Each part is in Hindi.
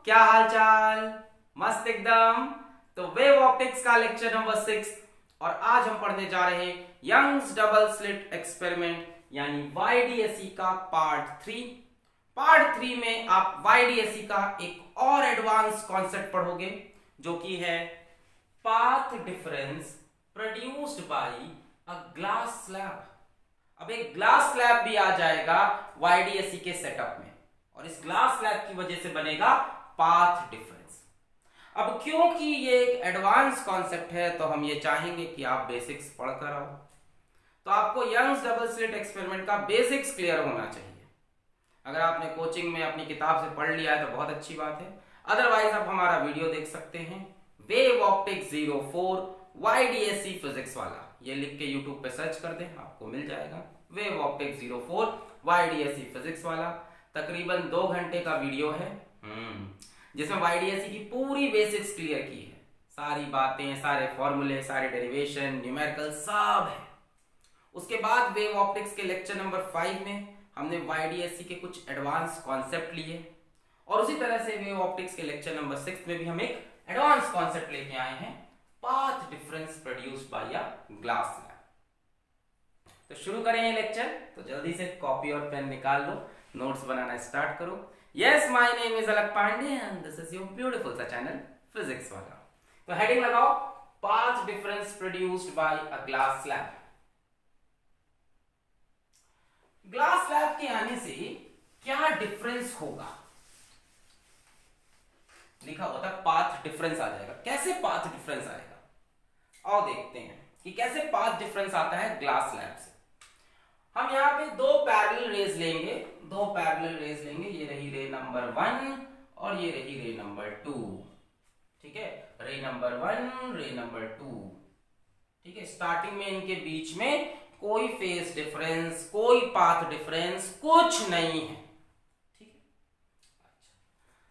क्या हाल चाल? मस्त एकदम। तो वेव ऑप्टिक्स का लेक्चर नंबर 6 और आज हम पढ़ने जा रहे हैं यंग्स डबल स्लिट एक्सपेरिमेंट यानी YDSE का पार्ट 3। पार्ट 3 में आप YDSE का एक और एडवांस कॉन्सेप्ट पढ़ोगे जो कि है path difference produced by a glass slab. अब एक ग्लास स्लैब भी आ जाएगा YDSE के सेटअप में और इस ग्लास स्लैब की वजह से बनेगा पाथ डिफरेंस। अब क्योंकि ये एक एडवांस कॉन्सेप्ट है तो हम ये चाहेंगे कि आप बेसिक्स पढ़ कर आओ। तो आपको यंग्स डबल स्लिट एक्सपेरिमेंट का बेसिक्स क्लियर होना चाहिए। अगर आपने कोचिंग में अपनी किताब से पढ़ लिया है तो बहुत अच्छी बात है, अदरवाइज आप हमारा वीडियो देख सकते हैं वेव ऑप्टिक्स 04 YDSE फिजिक्स वाला। ये लिख के यूट्यूब पे सर्च कर दें, आपको मिल जाएगा वेव ऑप्टिक्स 04 YDSE फिजिक्स वाला। तकरीबन 2 घंटे का वीडियो है जिसमें YDSE की पूरी बेसिक्स क्लियर की है, सारी बातें, सारे फॉर्मूले, सारे डेरिवेशन, न्यूमेरिकल सब है। उसके बाद वेव ऑप्टिक्स के लेक्चर नंबर 5 में हमने YDSE के कुछ एडवांस कॉन्सेप्ट लिए और उसी तरह से वेव ऑप्टिक्स के लेक्चर नंबर 6 में भी हम एक एडवांस कॉन्सेप्ट लेके आए हैं, path difference produced by a glass slab. तो शुरू करें ये लेक्चर। तो जल्दी से कॉपी और पेन निकाल लो, नोट्स बनाना स्टार्ट करो। Yes, my name is Alak Pandey and this is your beautiful सा चैनल फिजिक्स वाला। तो हेडिंग लगाओ, path difference produced by a glass slab. Glass slab के आने से क्या डिफरेंस होगा? लिखा हुआ था पाथ डिफरेंस आ जाएगा। कैसे पाथ डिफरेंस आएगा? आओ देखते हैं कि कैसे पाथ डिफरेंस आता है ग्लास स्लैब से। हम यहाँ पे दो पैरेलल रेज लेंगे, ये रही रे नंबर 1 और ये रही रे नंबर 2। ठीक है, रे नंबर 1, रे नंबर 2। ठीक है, स्टार्टिंग में इनके बीच में कोई फेज डिफरेंस, कोई पाथ डिफरेंस कुछ नहीं है। ठीक है, अच्छा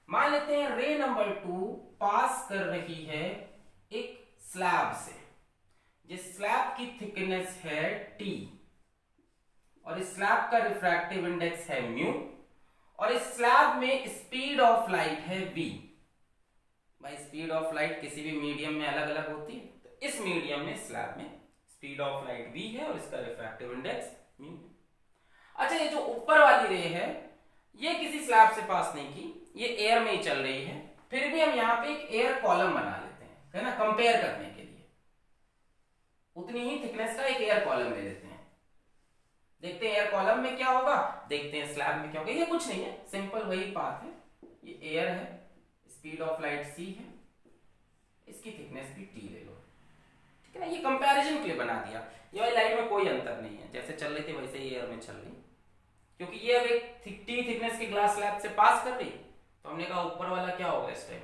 मान लेते हैं रे नंबर 2 पास कर रही है एक स्लैब से, जिस स्लैब की थिकनेस है T और इस स्लैब का रिफ्रैक्टिव इंडेक्स है म्यू और इस स्लैब में स्पीड ऑफ लाइट है v। भाई स्पीड ऑफ लाइट किसी भी मीडियम में अलग अलग होती है, तो इस मीडियम में स्लैब में स्पीड ऑफ लाइट v है और इसका रिफ्रैक्टिव इंडेक्स म्यू है। अच्छा, ये जो ऊपर वाली रे है ये किसी स्लैब से पास नहीं की, ये एयर में ही चल रही है, फिर भी हम यहाँ पे एक एयर कॉलम बना लेते हैं, है ना, कंपेयर करने के लिए उतनी ही थिकनेस का एक एयर कॉलम ले लेते हैं। देखते हैं एयर कॉलम में क्या होगा, देखते हैं स्लैब में क्या होगा। ये कुछ नहीं है, सिंपल वही पाथ है। ये एयर है, स्पीड ऑफ लाइट c है, इसकी थिकनेस भी t ले लो। ठीक है ना, ये कंपैरिजन के लिए बना दिया। ये वाली लाइट में कोई अंतर नहीं है, जैसे चल रही थी वैसे ही एयर में चल रही, क्योंकि ये अब एक t थिकनेस की ग्लास स्लैब से पास कर रही, तो हमने कहा ऊपर वाला क्या होगा इस टाइम,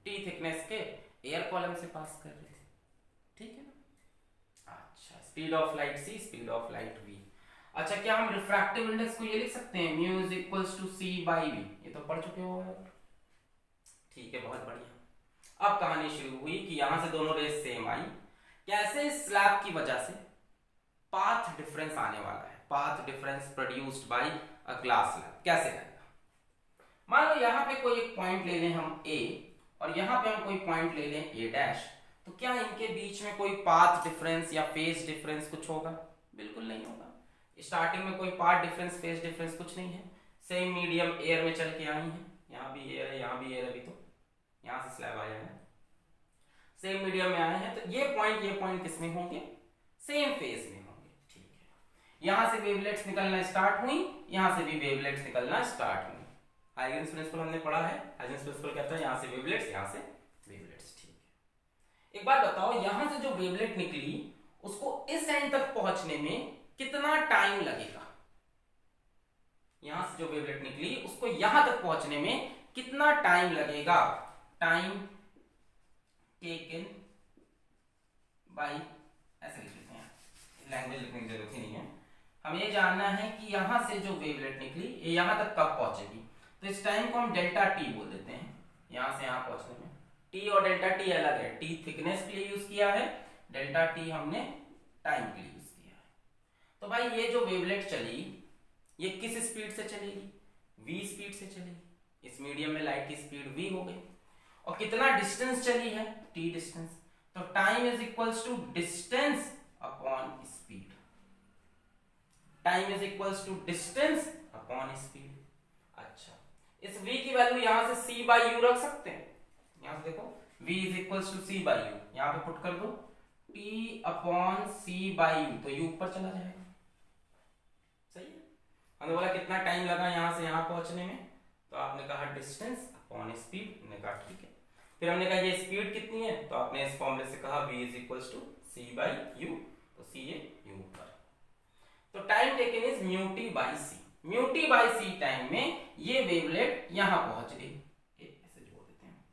t थिकनेस के एयर कॉलम से पास कर रही थी। ठीक है ना। अच्छा, speed of light c, speed of light v। अच्छा, क्या हम रिफ्रैक्टिव इंडेक्स को ये लिख सकते हैं mu is equals to c by v? ये तो पढ़ चुके हो। ठीक है, बहुत बढ़िया। अब कहानी शुरू हुई कि यहां से दोनों रेस सेम आई। कैसे? स्लैब की वजह से पाथ डिफरेंस आने वाला है, path difference produced by a glass slab. कैसे आएगा? मान लो यहां पे कोई एक पॉइंट ले लें हम a और यहां पे हम कोई पॉइंट ले लें a डैश, तो क्या इनके बीच में कोई पाथ डिफरेंस या फेज डिफरेंस कुछ होगा? बिल्कुल नहीं होगा। स्टार्टिंग में कोई पाथ डिफरेंस, फेज डिफरेंस कुछ नहीं है। सेम मीडियम एयर में चल के आई है, यहाँ भी एयर है, यहाँ भी एयर है, अभी तो यहाँ से स्लैब आया है, सेम मीडियम में आए हैं, तो ये पॉइंट किस में होंगे? सेम फेज में होंगे। ठीक है, यहां से वेवलेट्स निकलना स्टार्ट हुई, यहां से भी वेवलेट्स निकलना स्टार्ट हुई। हाइजेंस प्रिंसिपल हमने पढ़ा है। हाइजेंस प्रिंसिपल कहता है यहां से वेवलेट्स, यहां से वेवलेट्स। ठीक है, एक बात बताओ, यहां से जो वेवलेट निकली उसको इस एंड तक पहुंचने में कितना टाइम लगेगा? यहां से जो वेवलेट निकली उसको यहां तक पहुंचने में कितना टाइम लगेगा? टाइम टेकन बाय, ऐसे लिख लेते हैं, लैंग्वेज लिखने की जरूरत ही नहीं है। हमें ये जानना है कि यहां से जो वेवलेट निकली ये यहां तक कब पहुंचेगी, तो इस टाइम को हम डेल्टा टी बोल देते हैं। यहां से यहां पहुंचने में टी और डेल्टा टी अलग है, टी थिकनेस के लिए यूज किया है, डेल्टा टी हमने टाइम के लिए यूज किया है। तो भाई ये जो वेवलेट चली ये किस स्पीड से चलेगी? v स्पीड से चलेगी। इस मीडियम में लाइट की स्पीड v हो गई, और कितना डिस्टेंस चली है, t डिस्टेंस, तो time is equals to distance upon speed, time is equals to distance upon speed. अच्छा, इस v की वैल्यू यहां से c बाई यू रख सकते हैं, यहां से देखो v is equals to c by u, यहां पे पुट कर दो t upon c by u, तो u ऊपर चला जाएगा, सही है। हमने बोला कितना टाइम लगा यहां से यहां पहुंचने में, तो आपने कहा डिस्टेंस अपॉन स्पीड, हमने कहा ठीक है। फिर हमने कहा ये स्पीड कितनी है, तो आपने इस फॉर्मूले से कहा v is equals to c by u, तो c है u ऊपर, तो time taken is mu t by c, mu t by c time में ये वेवलेट यहां पहुंच गई, ऐसे जोड़ देते हैं,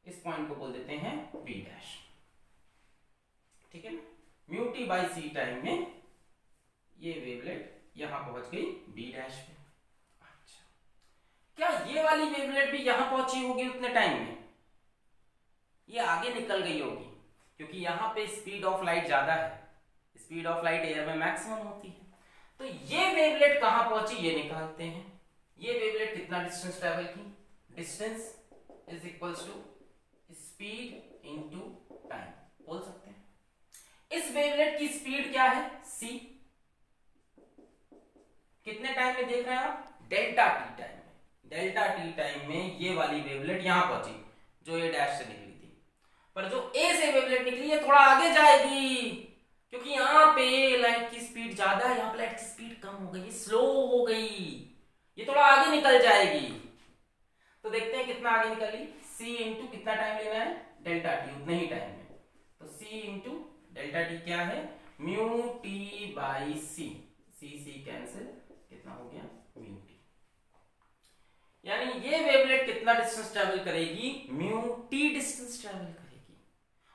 इस पॉइंट को बोल देते हैं v डैश, ठीक है ना। Mu t by c time में ये वेवलेट यहां पहुंच गई b डैश पे। अच्छा, क्या ये वाली वेवलेट भी यहां पहुंची होगी उतने टाइम में, ये आगे निकल गई होगी, क्योंकि यहां पे स्पीड ऑफ लाइट ज्यादा है, स्पीड ऑफ लाइट एयर में मैक्सिमम होती है, तो ये वेवलेट कहां पहुंची ये निकालते हैं। ये वेवलेट कितना डिस्टेंस ट्रेवल की, distance is equals to speed into time, बोल सकते हैं। इस वेवलेट की स्पीड क्या है, c, कितने टाइम में देख रहे हैं आप, डेल्टा टी टाइम में, डेल्टा टी टाइम में ये वाली वेवलेट यहां पहुंची जो ये डैश से निकली थी, पर जो a से वेवलेट निकली है थोड़ा आगे जाएगी, क्योंकि यहाँ पे लाइट की स्पीड ज्यादा है, यहाँ पे लाइट की स्पीड कम हो गई, स्लो हो गई, ये थोड़ा आगे निकल जाएगी। तो देखते हैं कितना आगे निकली, c इंटू कितना टाइम लेना है, डेल्टा टी, उतने ही टाइम में, तो c इंटू डेल्टा टी क्या है, mu t by c, c cancel, कितना हो गया म्यू टी, यानी ये वेवलेट कितना डिस्टेंस ट्रेवल करेगी, म्यू टी डिस्टेंस ट्रेवल करेगी,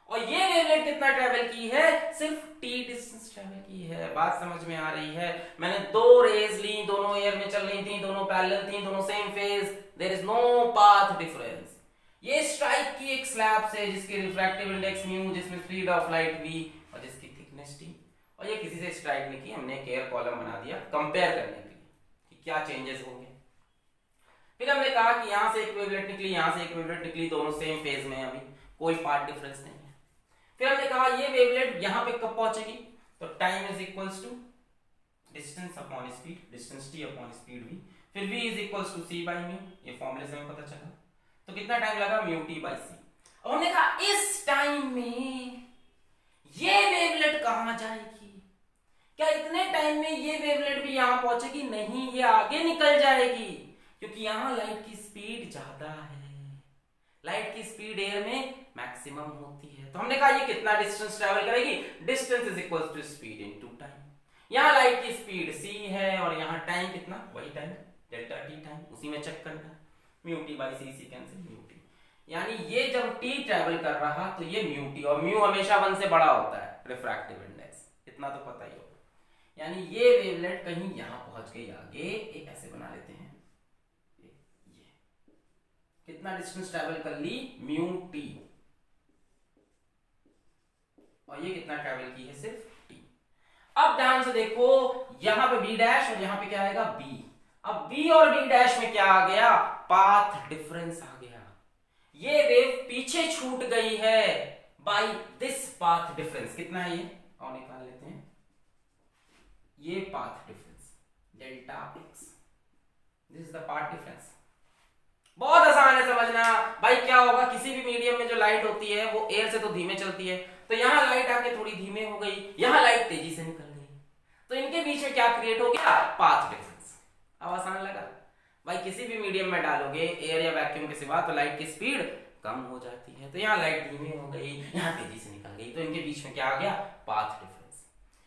और ये वेवलेट कितना ट्रेवल की है, सिर्फ t डिस्टेंस ट्रेवल की है। बात समझ में आ रही है। मैंने दो रेज ली, दोनों एयर में चल रही थी, दोनों पैरेलल थी, दोनों same phase, there is no path difference. ये स्ट्राइक की एक स्लैब से जिसकी रिफ्रैक्टिव इंडेक्स म्यू, जिसमें स्पीड ऑफ लाइट v और जिसकी थिकनेस t, और ये किसी से स्ट्राइक नहीं की, हमने एक एयर कॉलम बना दिया कंपेयर करने के लिए कि क्या चेंजेस होंगे। फिर हमने कहा कि यहां से एक वेवलेट निकली, यहां से एक वेवलेट निकली, दोनों सेम फेज में, अभी कोई पाथ डिफरेंस नहीं है। फिर हमने कहा ये वेवलेट यहां पे कब पहुंचेगी, तो time is equals to distance upon speed, distance t upon speed v, फिर v is equals to c by mu, ये फॉर्मूले से हमें पता चला, तो कितना टाइम लगा, म्यू t बाई c। अब हमने कहा इस टाइम में ये वेवलेट कहां जाएगी, क्या इतने टाइम में ये वेवलेट भी यहां पहुंचेगी, नहीं, ये आगे निकल जाएगी, क्योंकि यहां लाइट की स्पीड ज्यादा है, लाइट की स्पीड एयर में मैक्सिमम होती है। तो हमने कहा ये कितना डिस्टेंस ट्रैवल करेगी, distance is equals to speed into time. यहाँ लाइट की स्पीड c है और यहाँ टाइम कितना, वही टाइम डेल्टा टी टाइम, उसी में चेक करना है, mu t by c cancel mu t, यानी ये जब t ट्रैवल कर रहा तो ये म्यू टी, और म्यू हमेशा 1 से बड़ा होता है रिफ्रैक्टिव इंडेक्स, इतना तो पता ही होगा, यानी ये वेवलेट कहीं यहाँ पहुंच गई आगे, एक ऐसे बना लेते हैं, ये कितना डिस्टेंस ट्रैवल कर ली, म्यू टी, और ये कितना ट्रैवल की है, सिर्फ t। अब ध्यान से देखो, यहां पे b डैश और यहां पे क्या आएगा b, अब b और b डैश में क्या आ गया, पाथ डिफरेंस आ गया, ये वेव पीछे छूट गई है बाय दिस पाथ डिफरेंस, कितना है ये, और निकाल लेते हैं, ये path difference delta x, this is the path difference. बहुत आसान है समझना भाई, क्या होगा, किसी भी मीडियम में जो लाइट होती है वो एयर से तो धीमे चलती है, तो यहाँ लाइट आके थोड़ी धीमे हो गई, यहाँ लाइट तेजी से निकल गई, तो इनके बीच में क्या क्रिएट हो गया, पाथ डिफरेंस। अब आसान लगा भाई, किसी भी मीडियम में डालोगे एयर या वैक्यूम के सिवा तो लाइट की स्पीड कम हो जाती है, तो यहाँ लाइट धीमी हो गई, यहाँ तेजी से निकल गई, तो इनके बीच में क्या आ गया, पाथ डिफरेंस।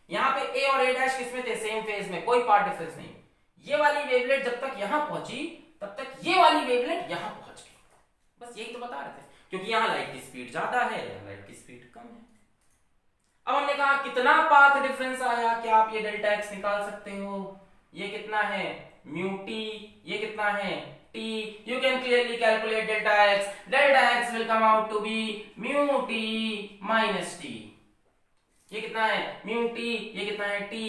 यहाँ पे a और a डैश किसमें थे, सेम फेज में, कोई पाथ डिफरेंस नहीं। ये वाली वेवलेट जब तक यहाँ पहुंची तब तक ये वाली वेवलेट यहाँ पहुंच गई, बस यही तो बता रहे थे, क्योंकि यहाँ लाइट की स्पीड ज्यादा है, यहाँ लाइट की स्पीड कम है। अब हमने कहा कितना पाथ डिफरेंस आया, क्या आप ये डेल्टा x निकाल सकते हो, ये कितना है म्यू टी, ये कितना है t, you can clearly calculate delta x will come out to be mu t minus t, ये कितना है म्यू t, ये कितना है t,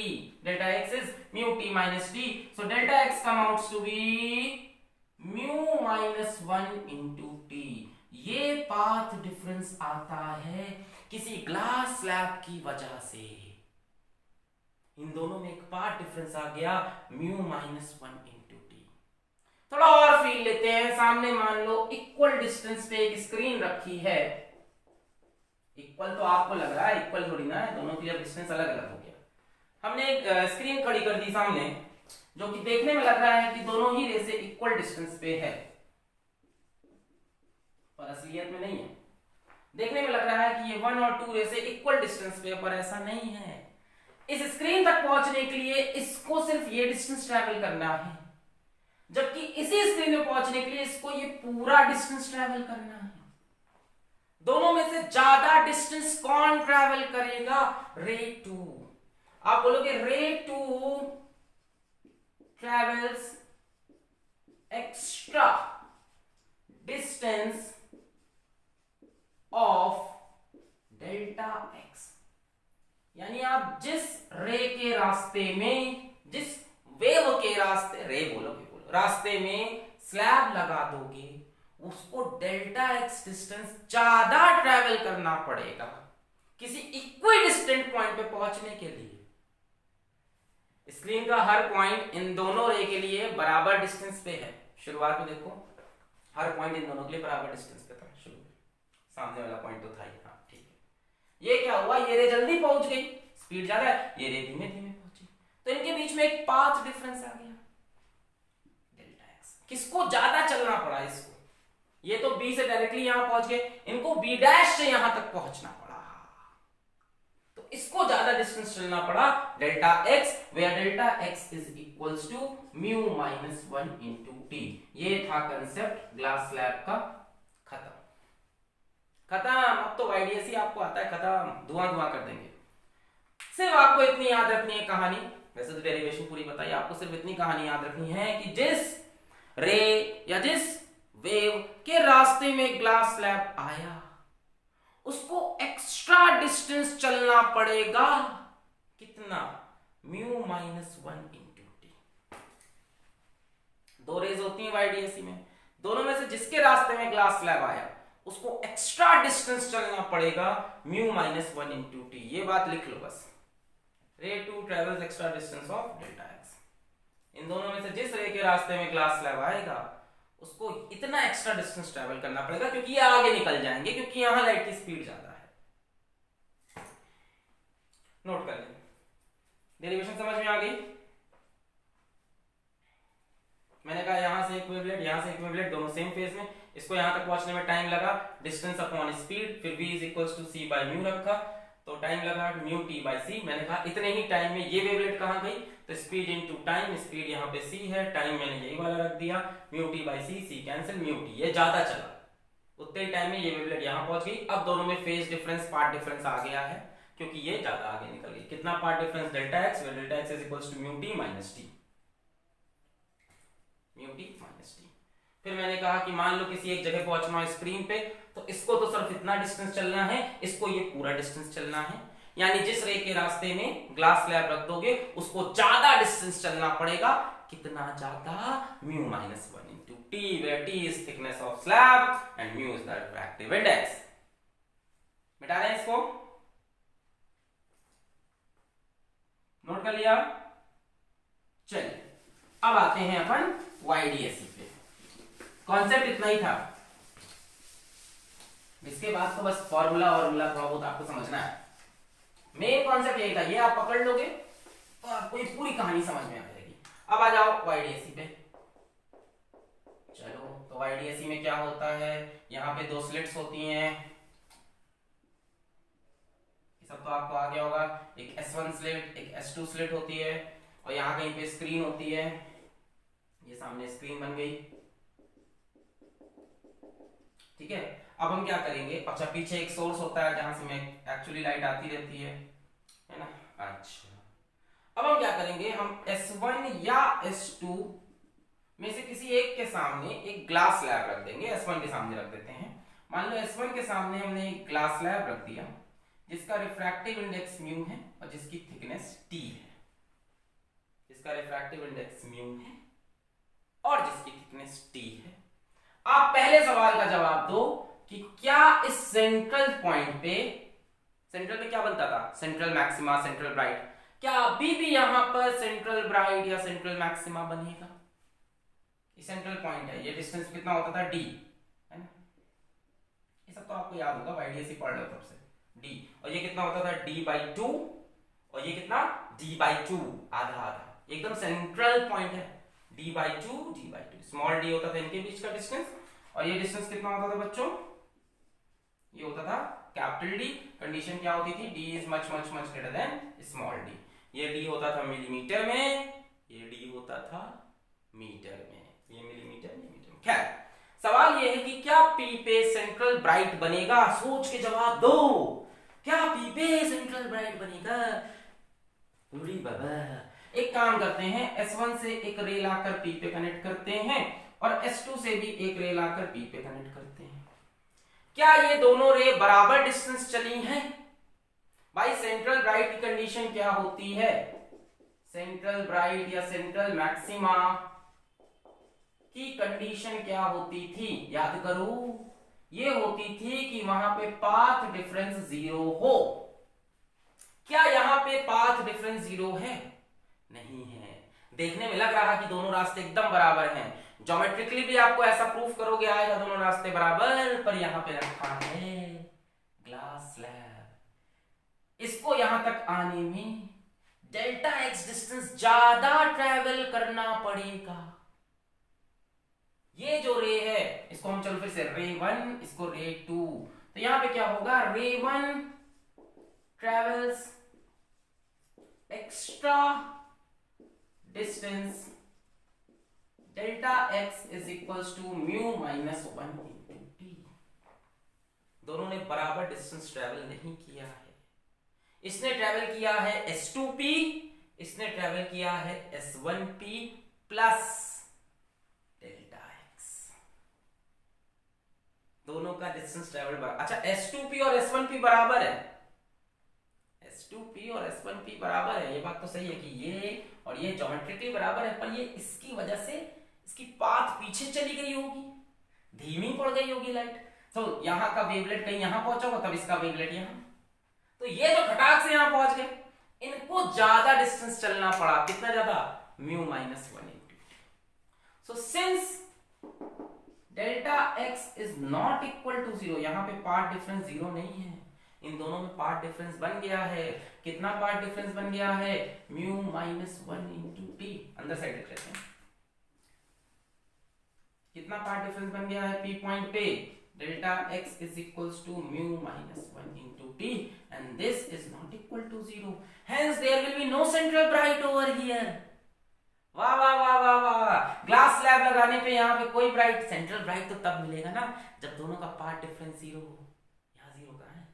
delta x is mu t minus t, so delta x come out to be mu -1 × t। ये पाथ डिफरेंस आता है किसी ग्लास स्लैब की वजह से। इन दोनों में एक पाथ डिफरेंस आ गया μ-1 × t। थोड़ा और फील लेते हैं। सामने मान लो इक्वल डिस्टेंस पे एक स्क्रीन रखी है। इक्वल तो आपको लग रहा है, इक्वल थोड़ी ना है, दोनों की जब डिस्टेंस अलग अलग हो गया। हमने एक स्क्रीन खड़ी कर दी सामने, जो कि देखने में लग रहा है कि दोनों ही रे से इक्वल डिस्टेंस पे है, पर असलियत में नहीं है। देखने में लग रहा है कि ये 1 और 2 रे से इक्वल डिस्टेंस पे, पर ऐसा नहीं है। इस स्क्रीन तक पहुंचने के लिए इसको सिर्फ ये डिस्टेंस ट्रैवल करना है, जबकि इसी स्क्रीन में पहुंचने के लिए इसको ये पूरा डिस्टेंस ट्रैवल करना है। दोनों में से ज्यादा डिस्टेंस कौन ट्रैवल करेगा? रे 2। आप बोलोगे रे 2 travels extra distance of delta x. यानी आप जिस रे के रास्ते में, जिस वेव के रास्ते, रास्ते में स्लैब लगा दोगे, उसको डेल्टा एक्स डिस्टेंस ज्यादा ट्रैवल करना पड़ेगा किसी इक्वी डिस्टेंट पॉइंट पे पहुंचने के लिए। स्क्रीन का हर पॉइंट इन दोनों रे के लिए बराबर डिस्टेंस पे है। शुरुआत में देखो हर पॉइंट इन दोनों के लिए बराबर डिस्टेंस पे था। शुरू में सामने वाला पॉइंट तो था ही। हाँ ठीक है। ये क्या हुआ? ये रे जल्दी पहुंच गई, स्पीड ज्यादा है, ये रे धीमे धीमे पहुंची, तो इनके बीच में एक पाथ डिफरेंस आ गया डेल्टा एक्स। किसको ज्यादा चलना पड़ा? इसको। ये तो बी से डायरेक्टली यहां पहुंच गए, इनको बी डैश से यहां तक पहुंचना पड़ा, तो इसको ज्यादा डिस्टेंस चलना पड़ा delta x, where delta x is equals to μ-1 × t। ये था कंसेप्ट ग्लास स्लैब का। खत्म। अब तो YDSE आपको आता है, खत्म, धुआं कर देंगे। सिर्फ आपको इतनी याद रखनी है कहानी, वैसे तो डेरिवेशन पूरी बताई, आपको सिर्फ इतनी कहानी याद रखनी है कि जिस रे या जिस वेव के रास्ते में ग्लास स्लैब आया, उसको एक्स्ट्रा डिस्टेंस चलना पड़ेगा। कितना? μ-1 × t। दो रेज होती हैं YDSE में, दोनों में से जिसके रास्ते में ग्लास स्लैब आया उसको एक्स्ट्रा डिस्टेंस चलना पड़ेगा μ-1 × t। ये बात लिख लो बस। Ray 2 travels extra distance of delta X. इन दोनों में से जिस रे के रास्ते में ग्लास स्लैब आएगा उसको इतना एक्स्ट्रा डिस्टेंस ट्रैवल करना पड़ेगा, क्योंकि ये आगे निकल जाएंगे, क्योंकि यहां लाइट की स्पीड ज्यादा है। नोट कर लें। डेरिवेशन समझ में आ गई? मैंने कहा यहां से एक वेवलेट, यहां से एक वेवलेट, दोनों सेम फेज में, इसको यहां तक पहुंचने में टाइम लगा, डिस्टेंस अपॉन स्पीड, फिर v = c/μ रखा, तो टाइम लगा μt/c। मैंने कहा इतने ही टाइम में ये वेवलेट कहां गई, तो स्पीड इनटू टाइम, स्पीड यहां पे c है, टाइम मैंने यही वाला रख दिया, μt/c, c कैंसिल, μt। ये ज्यादा चला, उतने ही टाइम में ये वेवलेट यहां पहुंच गई। अब दोनों में फेज डिफरेंस, पार्ट डिफरेंस आ गया है, क्योंकि ये ज्यादा आगे निकल गई। कितना path difference? Delta x, where delta x = μt - t। μt - t। फिर मैंने कहा कि मान लो किसी एक जगह पहुंचना है स्क्रीन पे, तो इसको तो सिर्फ इतना डिस्टेंस चलना है, इसको ये पूरा डिस्टेंस चलना है। यानी जिस रे के रास्ते में ग्लास स्लैब रख दोगे उसको ज्यादा डिस्टेंस चलना पड़ेगा। कितना ज्यादा? μ-1 × t, where t is thickness of slab and μ is the refractive index। मिटा दें इसको, नोट कर लिया? चलिए अब आते हैं अपन YDSE पे। कॉन्सेप्ट इतना ही था, इसके बाद तो बस फॉर्मूला और थोड़ा बहुत आपको समझना है। मेन कॉन्सेप्ट यही था, ये आप पकड़ लोगे तो आपको ये पूरी कहानी समझ में आ जाएगी। अब आ जाओ YDSE पे। चलो, तो YDSE में क्या होता है? यहाँ पे दो स्लिट्स होती हैं, ये सब तो आपको आ गया होगा। एक S1 स्लिट, एक S2 स्लिट होती है, और यहाँ कहीं पे स्क्रीन होती है। ये सामने स्क्रीन बन गई, ठीक है। अब हम क्या करेंगे? अच्छा, पीछे एक सोर्स होता है जहां से में एक्चुअली लाइट आती रहती है ना? अच्छा, अब हम क्या करेंगे? हम S1 या S2 में से किसी एक के सामने एक ग्लास स्लैब रख देंगे। S1 के सामने रख देते हैं। मान लो S1 के सामने हमने एक ग्लास स्लैब रख दिया जिसका रिफ्रैक्टिव इंडेक्स μ है और जिसकी थिकनेस t है। जिसका रिफ्रैक्टिव इंडेक्स μ है और जिसकी थिकनेस t है। आप पहले सवाल का जवाब दो कि क्या इस सेंट्रल पॉइंट पे, सेंट्रल पे क्या बनता था, सेंट्रल मैक्सिमा, सेंट्रल ब्राइट, क्या अभी भी यहां पर सेंट्रल ब्राइट या सेंट्रल मैक्सिमा बनेगा? ये सेंट्रल पॉइंट है, ये डिस्टेंस कितना होता था, डी, है ना? ये सब तो आपको याद होगा, आईडीएससी पढ़ रहे हो तब से, डी, और ये कितना होता था, d/2, और ये कितना, d/2, आधा आधा, एकदम सेंट्रल पॉइंट है, d/2, स्मॉल डी होता था इनके बीच का डिस्टेंस, और ये डिस्टेंस कितना होता था बच्चों, ये होता था कैपिटल डी। कंडीशन क्या होती थी, D is much much much greater than small D. ये डी होता था मिलीमीटर में, ये डी होता था मीटर में, ये मिलीमीटर, ये मीटर में। खैर सवाल ये है कि क्या पी पे सेंट्रल ब्राइट बनेगा? सोच के जवाब दो, क्या पी पे सेंट्रल ब्राइट बनेगा? उड़ी बाबा। एक काम करते हैं, S1 से एक रे लाकर पी पे कनेक्ट करते हैं और S2 से भी एक रे लाकर पी पे कनेक्ट करते हैं। क्या ये दोनों रे बराबर डिस्टेंस चली हैं? भाई सेंट्रल ब्राइट की कंडीशन क्या होती है, सेंट्रल ब्राइट या सेंट्रल मैक्सिमा की कंडीशन क्या होती थी, याद करो, ये होती थी कि वहां पे पाथ डिफरेंस 0 हो। क्या यहां पे पाथ डिफरेंस 0 है? नहीं है। देखने में लग रहा कि दोनों रास्ते एकदम बराबर हैं, ज्योमेट्रिकली भी आपको ऐसा प्रूफ करोगे आएगा दोनों रास्ते बराबर, पर यहां पे रखा है ग्लास स्लैब, इसको यहां तक आने में डेल्टा एक्स डिस्टेंस ज्यादा ट्रेवल करना पड़ेगा। ये जो रे है इसको हम चलो फिर से रे 1, इसको रे 2, तो यहां पे क्या होगा, ray 1 travels extra distance delta x is equals to mu minus 1 into t. दोनों ने बराबर डिस्टेंस ट्रेवल नहीं किया है, इसने ट्रेवल किया है S2p, इसने ट्रेवल किया है S1p प्लस डेल्टा एक्स। दोनों का डिस्टेंस ट्रेवल बराबर। अच्छा S2p और S1p बराबर है, S2p और S1p बराबर है, ये बात तो सही है कि ये और ये ज्योमेट्रिकली बराबर है, पर ये इसकी वजह से इसकी पाथ पीछे चली गई होगी, धीमी पड़ गई होगी लाइट। तो यहां का वेवलेट कहीं यहां पहुंचा होगा, तब इसका वेवलेट यहां, तो ये जो खटाक से यहां पहुंच गए, इनको ज्यादा डिस्टेंस चलना पड़ा, कितना ज्यादा, mu minus 1 into. So since delta x is not equal to 0, यहां पे पार्ट डिफरेंस 0 नहीं है, इन दोनों में पार्ट डिफरेंस बन गया है, कितना पार्ट डिफरेंस बन गया है, म्यू माइनस 1 इंटू टी। अंदर साइड लिख लेते हैं, कितना पार्ट डिफरेंस बन गया है पी पॉइंट पे, delta x is equals to mu minus 1 into t, and this is not equal to 0, hence there will be no central bright over here. वाह वाह वाह वाह वाह, ग्लास स्लैब लगाने पे यहाँ पे कोई ब्राइट, सेंट्रल ब्राइट तो तब मिलेगा ना जब दोनों का पार्ट डिफरेंस 0 हो। यहाँ 0 कहाँ है,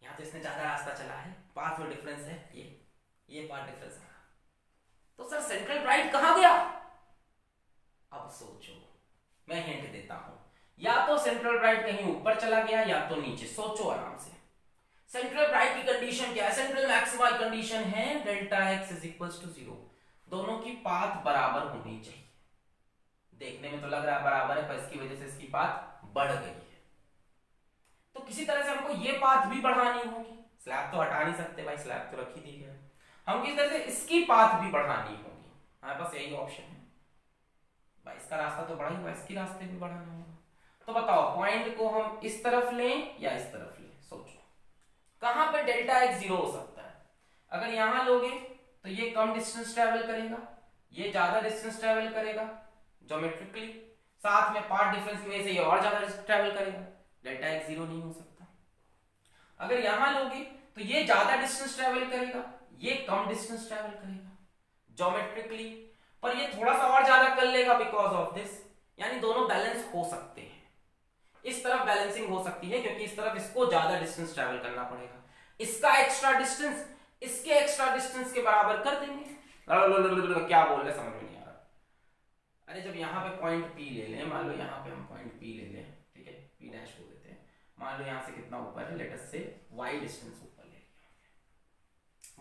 यहाँ तो इसने ज्यादा रास्ता चला है, पाथ में डिफरेंस है, ये पार्ट डिफरेंस है, तो सर सेंट्रल ब्राइट कहाँ गया? अब सोचो, मैं हिंट देता हूं, या तो सेंट्रल ब्राइट कहीं ऊपर चला गया या तो नीचे, सोचो आराम से। सेंट्रल ब्राइट की कंडीशन क्या है, सेंट्रल मैक्सिमा कंडीशन है delta x is equals to 0, दोनों की पाथ बराबर होनी चाहिए। देखने में तो लग रहा है बराबर है, पर इसकी वजह से इसकी पाथ बढ़ गई है, तो किसी तरह से हमको ये पाथ भी बढ़ानी होगी। स्लैब तो हटा नहीं सकते भाई, स्लैब तो रखी दी है, हम किसी तरह से इसकी पाथ भी बढ़ानी होगी, हमारे पास यही ऑप्शन है भाई, इसका रास्ता तो बढ़ा ही हुआ, इसकी रास्ते भी बढ़ाना होगा। तो बताओ पॉइंट को हम इस तरफ लें या इस तरफ लें, सोचो कहां पे डेल्टा एक्स 0 हो सकता है। अगर यहां लोगे तो ये कम डिस्टेंस ट्रेवल करेगा, ये ज्यादा डिस्टेंस ट्रेवल करेगा ज्योमेट्रिकली, साथ में पार्ट डिफरेंस की वजह से ये और ज्यादा ट्रेवल करेगा, डेल्टा एक्स 0 नहीं हो सकता। अगर यहां लोगे तो ये ज्यादा डिस्टेंस ट्रेवल करेगा, ये कम डिस्टेंस ट्रेवल करेगा ज्योमेट्रिकली, पर ये थोड़ा सा और ज्यादा कर लेगा बिकॉज ऑफ दिस, यानी दोनों बैलेंस हो सकते हैं। इस तरफ बैलेंसिंग हो सकती है क्योंकि इस तरफ इसको ज्यादा डिस्टेंस ट्रेवल करना पड़ेगा, इसका एक्स्ट्रा डिस्टेंस इसके एक्स्ट्रा डिस्टेंस के बराबर कर देंगे। क्या बोल रहे समझ में नहीं आ रहा। अरे जब यहाँ पे पॉइंट P ले लें, मान लो यहाँ पे हम पॉइंट P ले लें, ठीक है, P डैश बोल देते हैं, मान लो यहाँ से कितना ऊपर है, लेट अस से y डिस्टेंस ऊपर ले लिया,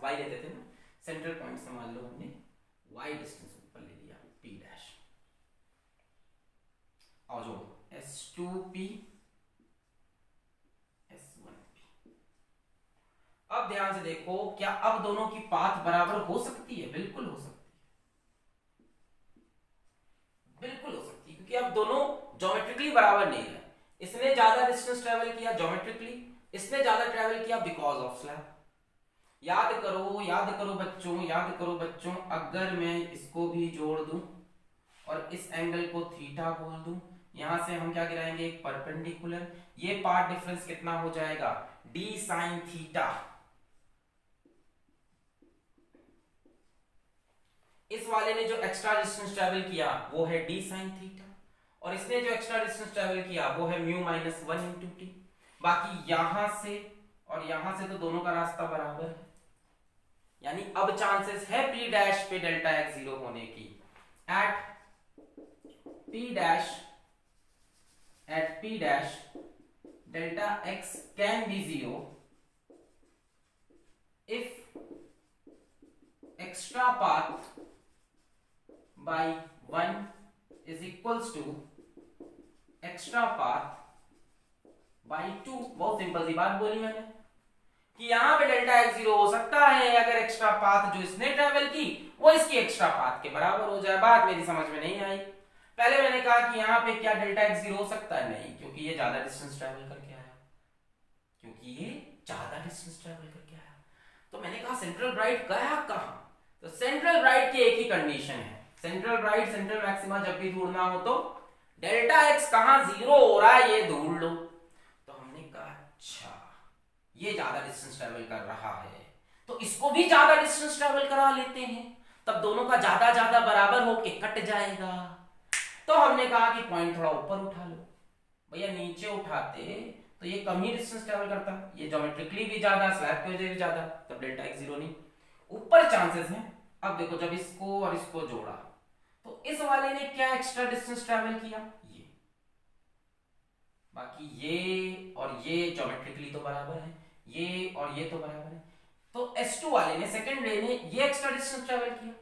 y लेते थे ना, सेंट्रल पॉइंट से मान लो हमने y डिस्टेंस ऊपर ले लिया P डैश। और जोड़ो S2P S1P। अब ध्यान से देखो, क्या अब दोनों की पाथ बराबर हो सकती है? बिल्कुल हो सकती है, बिल्कुल हो सकती है, क्योंकि अब दोनों ज्योमेट्रिकली बराबर नहीं है। इसने ज्यादा डिस्टेंस ट्रेवल किया ज्योमेट्रिकली, इसने ज्यादा ट्रेवल किया बिकॉज ऑफ स्लैब। याद करो बच्चों, याद करो बच्चों, अगर मैं इसको भी जोड़ दूं और इस एंगल को थीटा बोल दूं, यहां से हम क्या गिराएंगे? एक परपेंडिकुलर। ये पार्ट डिफरेंस कितना हो जाएगा? d sin theta. इस वाले ने जो एक्स्ट्रा डिस्टेंस ट्रेवल किया वो है d sin थीटा, और इसने जो एक्स्ट्रा डिस्टेंस ट्रेवल किया वो है म्यू माइनस 1 इंटू टी। बाकी यहां से और यहां से तो दोनों का रास्ता बराबर है, यानी अब चांसेस है p डैश पे डेल्टा x जीरो होने की। At p dash delta x can be zero if extra path by 1 is equals to extra path by 2। बहुत सिंपल सी बात बोली मैंने कि यहां पे डेल्टा x जीरो हो सकता है अगर एक्स्ट्रा पाथ जो इसने ट्रेवल की वो इसकी एक्स्ट्रा पाथ के बराबर हो जाए। बात मेरी समझ में नहीं आई? पहले मैंने कहा कि यहां पे क्या डेल्टा x जीरो हो सकता है? नहीं, क्योंकि ये ज्यादा डिस्टेंस ट्रेवल करके आया, क्योंकि ये ज्यादा डिस्टेंस ट्रेवल करके आया। तो मैंने कहा सेंट्रल ब्राइट गया कहां? तो सेंट्रल ब्राइट की एक ही कंडीशन है, सेंट्रल ब्राइट सेंट्रल मैक्सिमा जब भी ढूंढना हो तो डेल्टा x कहां जीरो हो रहा है ये ढूंढ लो। तो हमने कहा अच्छा ये ज्यादा डिस्टेंस ट्रेवल कर रहा है तो इसको भी ज्यादा डिस्टेंस ट्रेवल करा लेते हैं, तब दोनों का ज्यादा ज्यादा बराबर होके कट जाएगा। तो हमने कहा कि पॉइंट थोड़ा ऊपर उठा लो। भैया नीचे उठाते तो ये कम ही डिस्टेंस ट्रेवल करता, ये ज्योमेट्रिकली भी ज्यादा, स्लैब की वजह भी ज्यादा, तब डेल्टा x जीरो नहीं। ऊपर चांसेस हैं। अब देखो जब इसको और इसको जोड़ा तो इस वाले ने क्या एक्स्ट्रा डिस्टेंस ट्रेवल किया? ये। बाकी ये और ये ज्योमेट्रिकली तो बराबर है, ये और ये तो बराबर है। तो S2 वाले ने, सेकंड रे ने ये एक्स्ट्रा डिस्टेंस ट्रेवल किया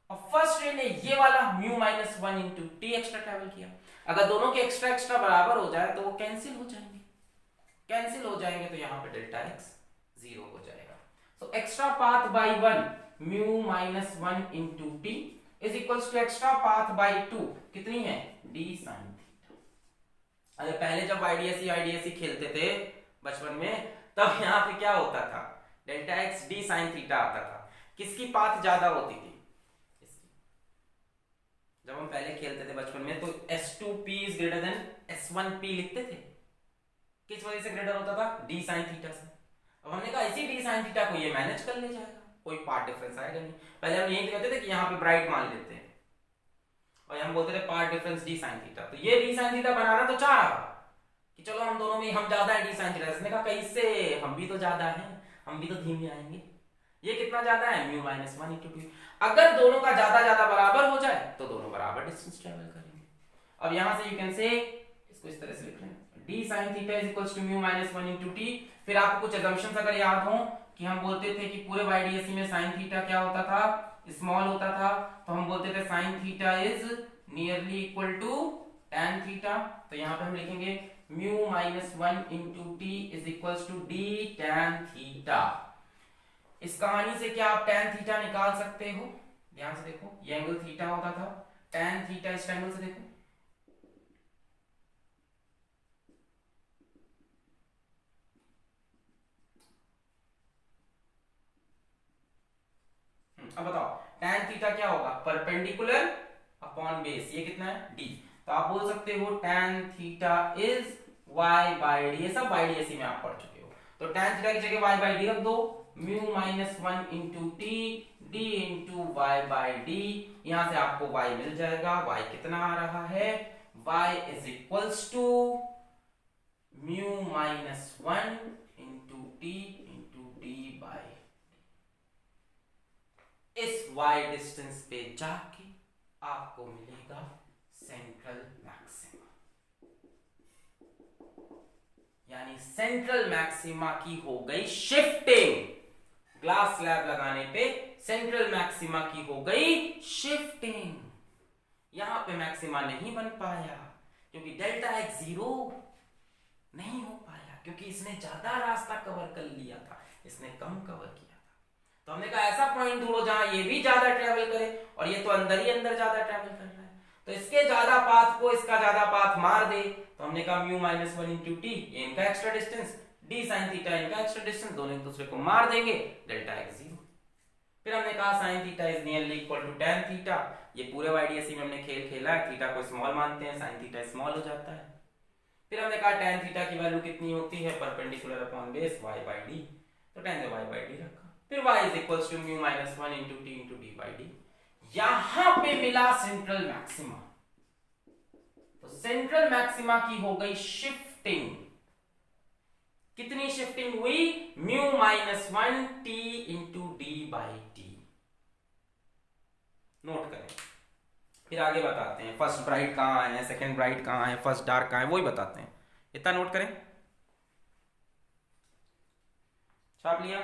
और फर्स्ट रे ने ये वाला mu minus 1 into T extra travel किया। अगर दोनों के एक्स्ट्रा एक्स्ट्रा बराबर हो जाए तो वो कैंसिल हो जाएंगे, कैंसिल हो जाएंगे तो यहां पे डेल्टा x जीरो हो जाएगा। तो extra path by 1 mu minus 1 into t is equals to extra path by 2 कितनी है? d sin theta. अरे पहले जब आईडीएसई खेलते थे बचपन में तब यहाँ पे क्या होता था? Delta x d sin theta आता था। किसकी पाथ ज्यादा होती थी? इसकी। जब हम पहले खेलते थे बचपन में तो S2p is greater than S1p लिखते थे। किस वजह से ग्रेटर होता था? d sin थीटा से। अब हमने कहा इसी d sin थीटा को ये मैनेज कर ले जाएगा, कोई पार्ट डिफरेंस आएगा नहीं। पहले हम यही कहते थे कि यहाँ पे ब्राइट मान लेते हैं और हम बोलते थे path difference d sin theta. तो ये d sin थीटा बनाना तो चाह रहा कि चलो हम दोनों में हम ज्यादा है d sin थीटा। इसने कहा कैसे? हम भी तो ज्यादा हैं, हम भी तो धीमे आएंगे। ये कितना ज्यादा है? Mu minus 1 into T. अगर दोनों का ज्यादा ज्यादा बराबर हो जाए तो दोनों बराबर डिस्टेंस ट्रेवल करेंगे। अब यहां से यू कैन से इसको इस तरह से लिख लें d sin theta is equals to mu minus 1 into t. फिर आपको कुछ assumptions अगर याद हो कि हम बोलते थे कि पूरे YDSE में sin थीटा क्या होता था? स्मॉल होता था। तो हम बोलते थे sin theta is nearly equal to tan theta. तो यहाँ पे हम लिखेंगे mu minus 1 into t is equals to d tan theta. इस कहानी से क्या आप tan थीटा निकाल सकते हो? ध्यान से देखो, ये एंगल थीटा होता था, tan थीटा इस एंगल से देखो अब बताओ tan थीटा क्या होगा? Perpendicular upon base. ये कितना है? d। तो आप बोल सकते हो tan theta is y by d। ये सब YDSE में आप पढ़ चुके हो। तो tan थीटा की जगह y बाय d रख दो, mu minus 1 into t d into y by d. यहां से आपको y मिल जाएगा। y कितना आ रहा है? y is equals to mu minus 1 into T into d by. इस y डिस्टेंस पे जाके आपको मिलेगा सेंट्रल मैक्सिमा, यानी सेंट्रल मैक्सिमा की हो गई शिफ्टिंग। ग्लास स्लैब लगाने पे सेंट्रल मैक्सिमा की हो गई शिफ्टिंग। यहां पे मैक्सिमा नहीं बन पाया क्योंकि डेल्टा एक्स 0 नहीं हो पाया क्योंकि इसने ज्यादा रास्ता कवर कर लिया था, इसने कम कवर किया था। तो हमने कहा ऐसा पॉइंट ढूंढो जहां ये भी ज्यादा ट्रेवल करे और ये तो अंदर ही अंदर ज्यादा ट्रेवल कर रहा है, तो इसके ज्यादा पाथ को इसका ज्यादा पाथ मार दे। तो हमने कहा म्यू माइनस 1 इंटू टी, ये इनका extra distance, D sine theta इनका एक्स्ट्रा डिस्टेंस, दोनों एक दूसरे को मार देंगे, डेल्टा एक्स 0। फिर हमने कहा sine theta is nearly equal to tan theta, ये पूरे YDSE में हमने खेल खेला है, थीटा को स्मॉल मानते हैं, साइन थीटा स्मॉल हो जाता है। फिर हमने कहा tan थीटा की वैल्यू कितनी होती है, perpendicular upon base y by d, तो tan y by d रखा। फिर y is equals to mu minus 1 into T into D by d. यहां पे मिला सेंट्रल मैक्सिमा, तो सेंट्रल मैक्सिमा की हो गई शिफ्टिंग। कितनी शिफ्टिंग हुई, mu minus 1 t into D by t. Note करें, फिर आगे बताते हैं फर्स्ट ब्राइट कहां है, सेकंड ब्राइट कहां है, फर्स्ट डार्क कहां है, वही बताते हैं। इतना नोट करें, छाप लिया,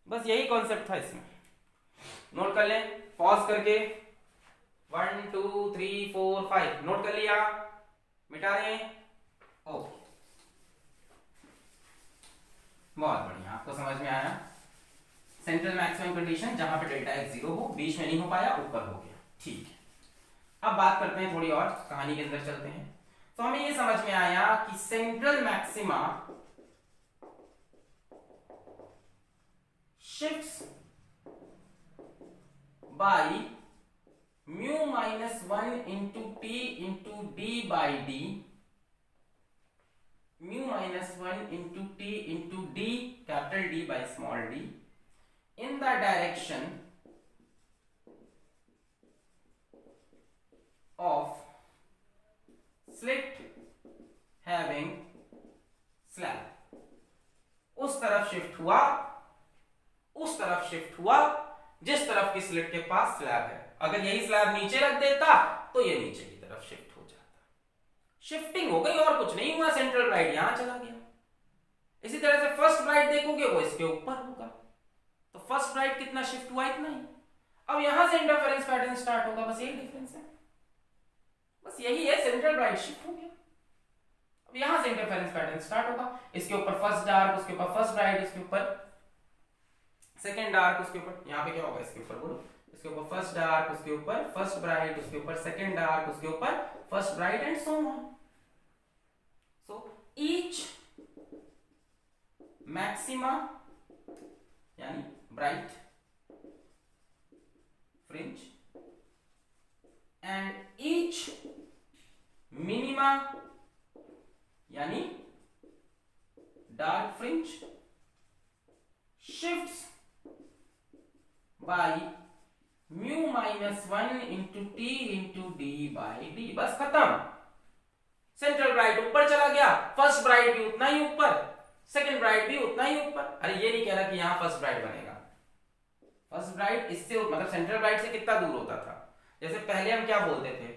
बस यही कॉन्सेप्ट था इसमें। नोट कर लें पॉज करके, 1 2 3 4 5 नोट कर लिया, मिटा दें, ओके बहुत बढ़िया, आपको समझ में आया। सेंट्रल मैक्सिमम कंडीशन जहां पे डेल्टा एक्स 0 हो, बीच में नहीं हो पाया, ऊपर हो गया, ठीक है। अब बात करते हैं थोड़ी और, कहानी के अंदर चलते हैं। तो हमें ये समझ में आया कि central maxima shifts by mu minus 1 into T into D by D, mu minus 1 into T into D capital D by small D in the direction of slit having slab। उस तरफ शिफ्ट हुआ, उस तरफ शिफ्ट हुआ जिस तरफ की स्लिट के पास स्लैब है। अगर यही स्लैब नीचे रख देता तो ये नीचे की तरफ शिफ्ट हो जाता, शिफ्टिंग हो गई और कुछ नहीं हुआ, सेंट्रल ब्राइट यहां चला गया। इसी तरह से फर्स्ट ब्राइट देखोगे वो इसके ऊपर होगा, तो फर्स्ट ब्राइट कितना शिफ्ट हुआ, इतना ही। अब यहां से इंटरफेरेंस पैटर्न स्टार्ट होगा, बस यही डिफरेंस है, बस यही है, सेंट्रल ब्राइट शिफ्ट हो गया। अब यहां से इंटरफेरेंस पैटर्न स्टार्ट होगा, इसके ऊपर फर्स्ट डार्क, उसके ऊपर फर्स्ट ब्राइट, उसके ऊपर सेकंड डार्क, उसके ऊपर यहां पे क्या होगा, इसके ऊपर बोलो, इसके ऊपर फर्स्ट डार्क, उसके ऊपर फर्स्ट ब्राइट, उसके ऊपर सेकंड डार्क, उसके ऊपर first bright and so on. So each maxima यानी bright fringe and each minima यानी dark fringe shifts by mu minus 1 into T into D by D. बस खत्म, सेंट्रल ब्राइट ऊपर चला गया, फर्स्ट ब्राइट भी उतना ही ऊपर, सेकंड ब्राइट भी उतना ही ऊपर। अरे ये नहीं कह रहा कि यहां फर्स्ट ब्राइट बनेगा, फर्स्ट ब्राइट इससे मतलब सेंट्रल ब्राइट से कितना दूर होता था। जैसे पहले हम क्या बोलते थे,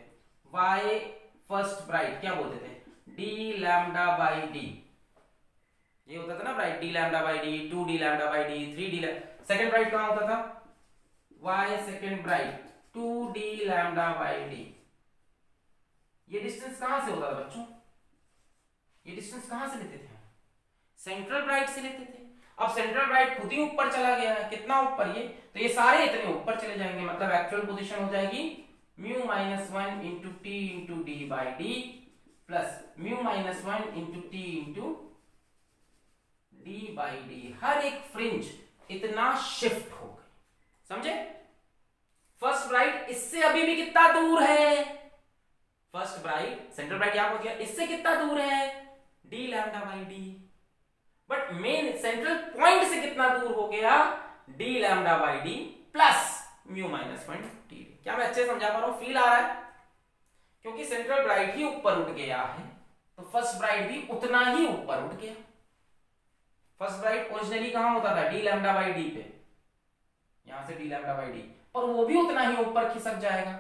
y फर्स्ट ब्राइट क्या बोलते थे, d लैम्डा बाई डी, ये होता था ना bright, d lambda by D, 2d lambda by D, 3d। Second bright कहां होता था, y second bright 2d lambda by D. ये डिस्टेंस कहां से होता था बच्चों, ये डिस्टेंस कहां से लेते थे, सेंट्रल ब्राइट से लेते थे। अब सेंट्रल ब्राइट खुद ही ऊपर चला गया है, कितना ऊपर, ये तो ये सारे इतने ऊपर चले जाएंगे, मतलब एक्चुअल पोजीशन हो जाएगी mu minus 1 into T into D by D plus mu minus 1 into T into D by D. हर एक फ्रिंज इतना शिफ्ट हो गई, समझे। फर्स्ट ब्राइट इससे अभी भी कितना दूर है, फर्स्ट ब्राइट सेंट्रल ब्राइट यहां पहुंच गया, इससे कितना दूर है, D lambda by D. But main central point से कितना दूर हो गया, D lambda by D plus mu minus 1 T. क्या मैं अच्छे समझा पा रहा हूं, फील आ रहा है, क्योंकि सेंट्रल ब्राइट ही ऊपर उठ गया है तो फर्स्ट ब्राइट भी उतना ही ऊपर उठ गया। फर्स्ट ब्राइट ओरिजिनली कहां होता था, डी लैम्डा बाई डी पे, यहां से डी लैम्डा बाई डी, पर वो भी उतना ही ऊपर खिसक जाएगा।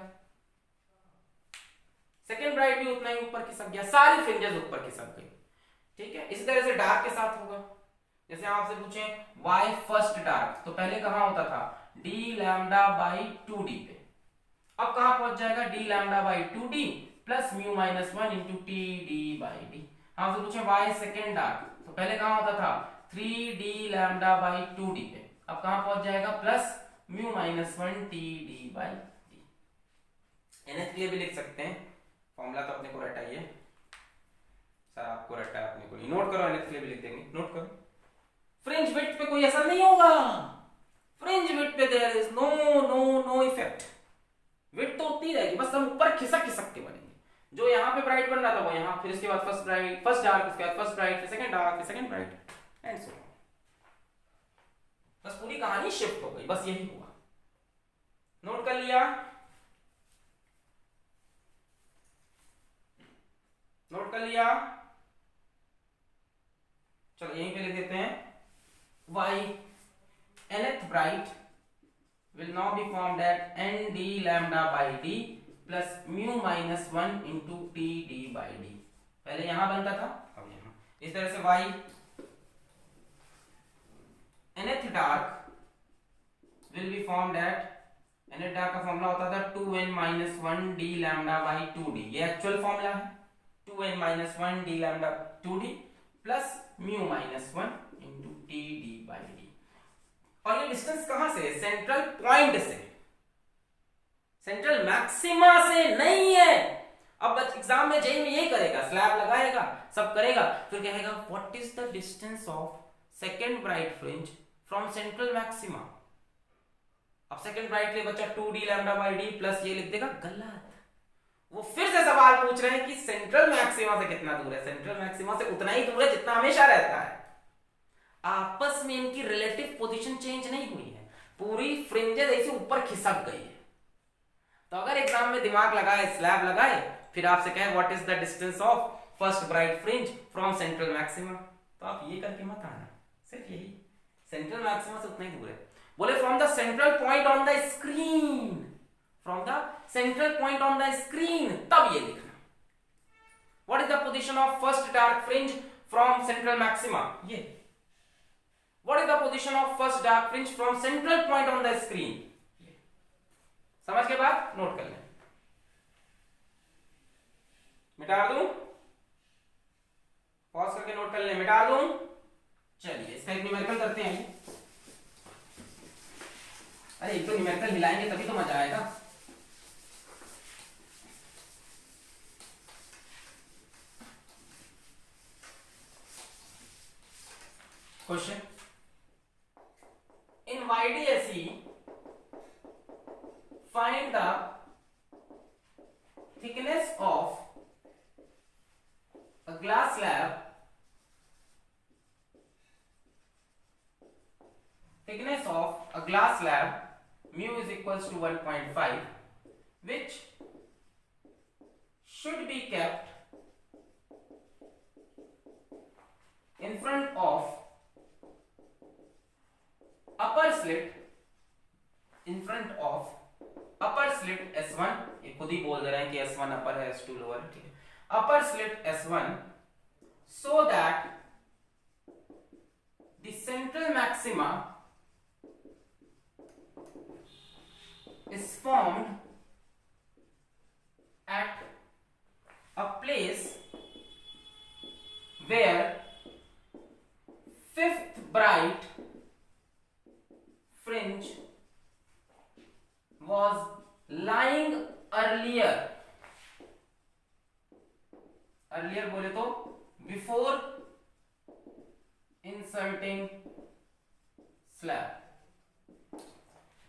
सेकंड ब्राइट भी उतना ही ऊपर खिसक गया, सारी फ्रिंजेस ऊपर खिसक गई, ठीक है। इसी तरह से डार्क के साथ होगा, जैसे आपसे पूछें y फर्स्ट डार्क, तो पहले कहां होता था, d लैम्डा बाई 2d पे, अब कहां पहुंच जाएगा, d lambda by 2d plus mu minus 1 into T D by D. हमसे पूछे वाई सेकेंड डार्क, तो पहले कहां होता था 3d लैम्डा बाई 2d पे, अब कहां पहुंच जाएगा plus mu minus 1 T D by D. nth के लिए भी लिख सकते हैं, फॉर्मूला तो अपने को रटा ही है सर, आपको रटा है अपने को नहीं, नोट करो, nth के लिए भी लिख देंगे, नोट करो। फ्रिंज विड्थ पे कोई असर नहीं होगा, फ्रिंज विड्थ पे there is no effect, width तो उतनी रहेगी, बस हम ऊपर खिसक खिसक के बनेंगे। जो यहाँ पे ब्राइट बन रहा था वो यहाँ, फिर इसके बाद फर्स्ट ब्राइट, फर्स्ट डार्क, उसके बाद फर्स्ट ब्राइट, फिर सेकंड डार्क, फिर second bright and so on. बस पूरी कहानी शिफ्ट हो गई, बस यही हुआ। नोट कर लिया, नोट कर लिया, चलो यहीं पे लिख देते हैं y nth bright will now be formed at n d lambda by d plus mu minus 1 into t d by d। पहले यहां बनता था, अब यहां, इस तरह से y nth dark will be formed at, nth dark का फॉर्मूला होता था 2n minus 1 d lambda by 2d, ये एक्चुअल फॉर्मूला है, 2n minus 1 d lambda 2d plus mu minus 1 into T D by D. और ये डिस्टेंस कहां से, सेंट्रल पॉइंट से, सेंट्रल मैक्सिमा से नहीं है। अब एग्जाम में जेई में यही करेगा, स्लैब लगाएगा, सब करेगा, फिर कहेगा what is the distance of second bright fringe from central maxima. अब सेकंड ब्राइट के बच्चा 2d lambda by D plus ये लिख देगा, गलत। वो फिर से सवाल पूछ रहे हैं कि सेंट्रल मैक्सिमा से कितना दूर है, सेंट्रल मैक्सिमा से उतना ही दूर है जितना हमेशा रहता है। आपस में इनकी रिलेटिव पोजीशन चेंज नहीं हुई है, पूरी फ्रिंजेस ऐसे ऊपर खिसक गई है। तो अगर एग्जाम में दिमाग लगाए, स्लैब लगाए, फिर आपसे कहे what is the distance of first bright fringe from central maxima, तो आप ये करके मत आना, सिर्फ यही सेंट्रल मैक्सिमा से उतना ही दूर है। बोले from the central point on the screen, from the central point on the screen, तब ये लिखना what is the position of first dark fringe from central maxima, ये what is the position of first dark fringe from central point on the screen. समझ के बाद नोट कर लें, मिटा दूं, पॉज करके नोट कर लें, मिटा दूं। चलिए इसका एक न्यूमेरिकल करते हैं। अरे एक तो न्यूमेरिकल हिलाएंगे तभी तो मजा आएगा। Question in YDSE find the thickness of a glass slab, thickness of a glass slab mu is equals to 1.5 which should be kept in front of upper slit, in front of upper slit S1, ये खुद ही बोल दे रहे हैं कि S1 upper है S2 lower है, ठीक है, upper slit S1 so that the central maxima is formed at a place where fifth bright fringe was lying earlier, earlier बोले तो before inserting slab।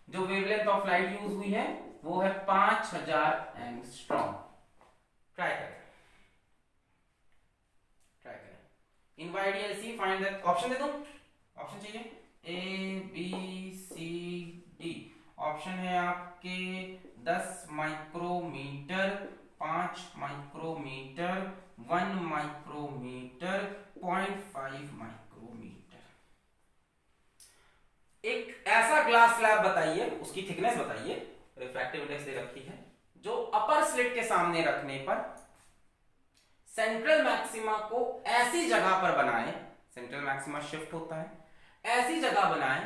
जो वेवलेंथ ऑफ लाइट यूज हुई है वो है 5000 एंगस्ट्रॉम। ट्राई करें, ट्राई करें। इन YDSE फाइंड दैट, ऑप्शन दे दूं, ऑप्शन चाहिए A B C D, option है आपके 10 माइक्रोमीटर, 5 माइक्रोमीटर, 1 माइक्रोमीटर, 0.5 माइक्रोमीटर। एक ऐसा ग्लास स्लैब बताइए, उसकी थिकनेस बताइए, रिफ्रैक्टिव इंडेक्स दे रखी है, जो अपर स्लिट के सामने रखने पर सेंट्रल मैक्सिमा को ऐसी जगह पर बनाए, सेंट्रल मैक्सिमा शिफ्ट होता है, ऐसी जगह बनाए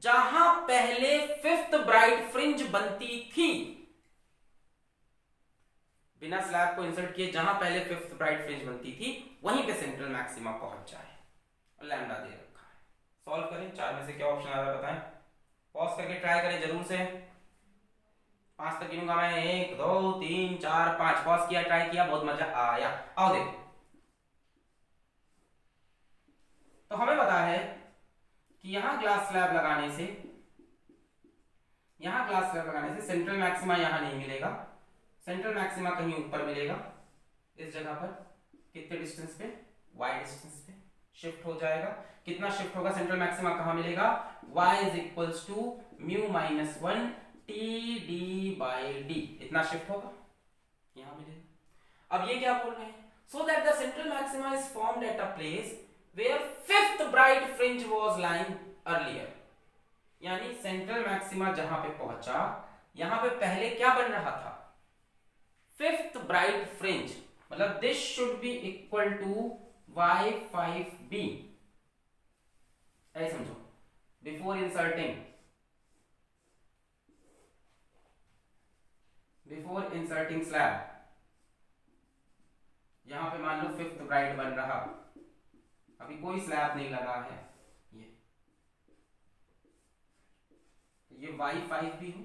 जहां पहले फिफ्थ ब्राइट फ्रिंज बनती थी, बिना स्लैब को इंसर्ट किए जहां पहले फिफ्थ ब्राइट फ्रिंज बनती थी वहीं पे सेंट्रल मैक्सिमा पहुंच जाए, और लैम्डा दे रखा है। सॉल्व करें, चार में से क्या ऑप्शन आ रहा है बताएं, पॉज करके ट्राई करें जरूर से, 5 तक गिनूंगा मैं, 1 2 3 4 5, पॉज किया, ट्राई किया, बहुत मजा आया। आओ देखो, तो हमें पता है कि यहां ग्लास स्लैब लगाने से सेंट्रल मैक्सिमा यहां नहीं मिलेगा, सेंट्रल मैक्सिमा कहीं ऊपर मिलेगा, इस जगह पर कितने डिस्टेंस पे, y डिस्टेंस पे शिफ्ट हो जाएगा। कितना शिफ्ट होगा, सेंट्रल मैक्सिमा कहां मिलेगा, y is equals to mu minus 1 TD/d, इतना शिफ्ट होगा, यहां मिलेगा। अब ये क्या बोल रहे हैं, so that the central maxima is formed at a place where fifth bright fringe was lying earlier, यानी सेंट्रल मैक्सिमा जहां पे पहुंचा, यहां पे पहले क्या बन रहा था, फिफ्थ ब्राइट फ्रिंज, मतलब this should be equal to y5b, ऐसे समझो, बिफोर इंसर्टिंग स्लैब, यहां पे मान लो फिफ्थ ब्राइट बन रहा, अभी कोई स्लैब नहीं लगा है, ये y5b हो,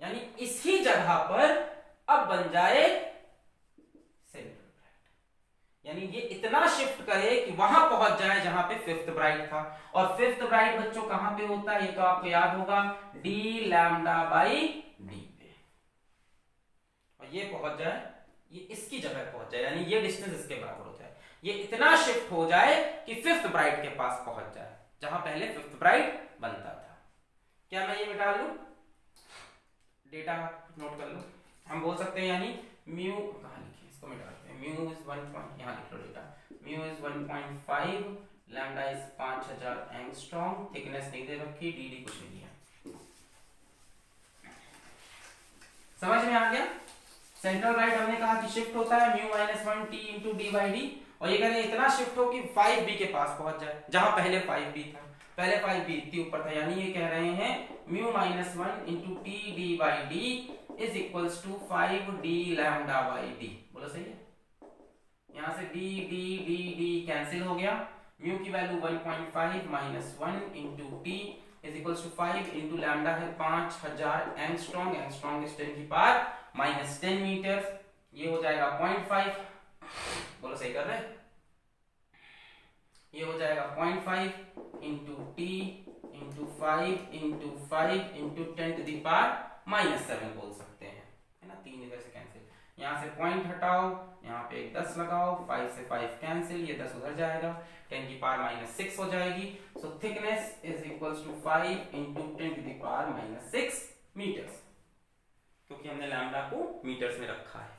यानी इसी जगह पर अब बन जाए सेंट्रल ब्राइट, यानी ये इतना शिफ्ट करे कि वहां पहुंच जाए जहां पे फिफ्थ ब्राइट था। और फिफ्थ ब्राइट बच्चों कहां पे होता है, ये तो आपको याद होगा, d/d पे, और ये पहुंच जाए, ये इसकी जगह पहुंच जाए, यानी ये डिस्टेंस इसके बराबर हो जाए, ये इतना शिफ्ट हो जाए कि फिफ्थ ब्राइट के पास पहुंच जाए जहां पहले फिफ्थ ब्राइट बनता था। क्या मैं ये मिटा लूं, डेटा नोट कर लो, हम बोल सकते हैं, यानी म्यू कहां लिखे, इसको मिटा देते हैं, म्यू इज 1 यहां लिख लो data, mu is 1.5, lambda is 5000 angstrom, thickness नहीं दे रखी, dd कुछ नहीं दिया, समझ में आ गया। सेंट्रल ब्राइट हमने कहा कि शिफ्ट होता है mu minus 1 t into d/d, और ये कह रहे हैं इतना शिफ्ट हो कि 5b के पास पहुंच जाए जहां पहले 5b था, पहले 5b इतनी ऊपर था, यानी ये कह रहे हैं mu minus 1 into TD/d is equals to 5d λ/d, बोलो सही है, यहां से d d d d cancel हो गया, म्यू की value 1.5 minus 1 into t is equals to 5 into lambda है 5000 एंगस्ट्रॉम, एंगस्ट्रॉम इज 10 की पावर माइनस 10 मीटर, ये हो जाएगा 0.5, बोलो सही कर रहे हैं, ये हो जाएगा 0.5 into T into 5 into 5 into 10 to the power minus 7 बोल सकते हैं, है ना, 3 इधर से कैंसिल, यहाँ से पॉइंट हटाओ, यहाँ पे एक 10 लगाओ, 5 से 5 कैंसिल, ये 10 उधर जाएगा, 10 की पावर माइनस 6 हो जाएगी, so thickness is equals to 5 into 10 to the power minus 6 metres, क्योंकि हमने लैम्डा को मीटर्स में रखा है,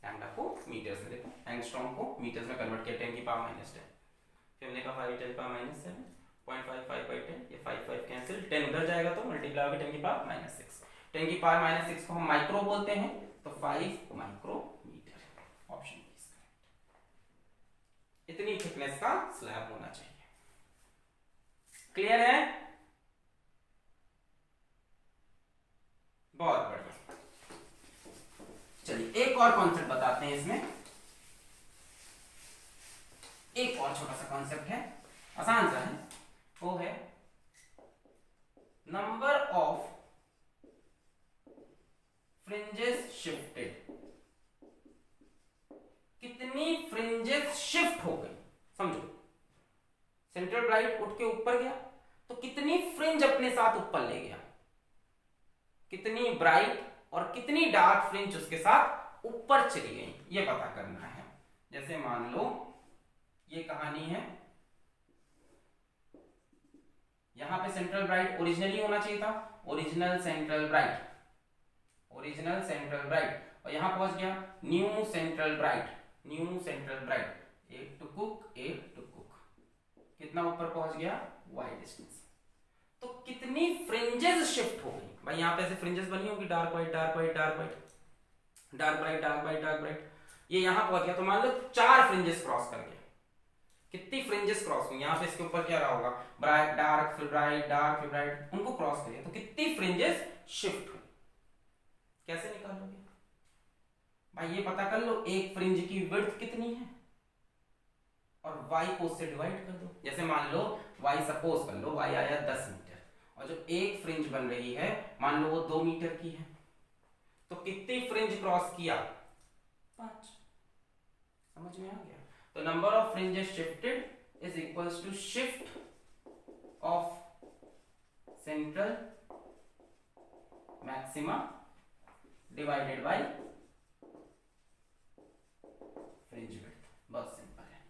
लैम्डा को मीटर्स में, देखो एंगस्ट्रॉम को मीटर्स में कन्वर्ट किया, 10 की पावर माइनस 10, फिर हमने कहा 5 10 की पावर माइनस 7, 0.55 by 10, ये 5 5 कैंसिल, 10 उधर जाएगा तो मल्टीप्लाई होगा 10 की पावर माइनस 6, 10 की पावर माइनस 6 को हम माइक्रो बोलते हैं, तो 5 micrometre, option B is correct. इतनी थिकनेस का स्लैब होना चाहिए, क्लियर है, बहुत बढ़िया। चलिए एक और कॉन्सेप्ट बताते हैं इसमें, एक और छोटा सा कॉन्सेप्ट है, आसान सा है, वो है नंबर ऑफ फ्रिंजेस शिफ्टेड, कितनी फ्रिंजेस शिफ्ट हो गई, समझो सेंट्रल ब्राइट उठ के ऊपर गया तो कितनी फ्रिंज अपने साथ ऊपर ले गया, कितनी ब्राइट और कितनी डार्क फ्रिंज उसके साथ ऊपर चली गई, ये पता करना है। जैसे मान लो ये कहानी है, यहां पे सेंट्रल ब्राइट ओरिजिनली होना चाहिए था, original central bright, original central bright, और यहां पहुंच गया new central bright, new central bright, एक टू कुक, एक टू कुक, कितना ऊपर पहुंच गया, y डिस्टेंस, तो कितनी फ्रिंजेस शिफ्ट हो गई, भाई यहां पे ऐसे फ्रिंजेस बनी होगी, dark white dark white dark white, dark bright dark white dark bright, ये यहां पहुंच गया, तो मान लो 4 फ्रिंजेस क्रॉस कर गया, कितनी फ्रिंजेस क्रॉस हुई, यहां पे इसके ऊपर क्या रहा होगा, ब्राइट डार्क फिर ब्राइट डार्क फिर ब्राइट, उनको क्रॉस करिए तो कितनी फ्रिंजेस शिफ्ट हुई, कैसे निकालोगे, भाई ये पता कर लो एक फ्रिंज की विड्थ कितनी है और y को उससे डिवाइड कर दो। जैसे मान लो y, सपोज कर लो y आया 10 मीटर और जो एक फ्रिंज बन रही है मान लो वो 2 मीटर की है, तो कितनी फ्रिंज क्रॉस किया? 5। समझ में आ गया? तो number of fringes shifted is equals to shift of central maxima divided by fringe width. बहुत सिंपल है।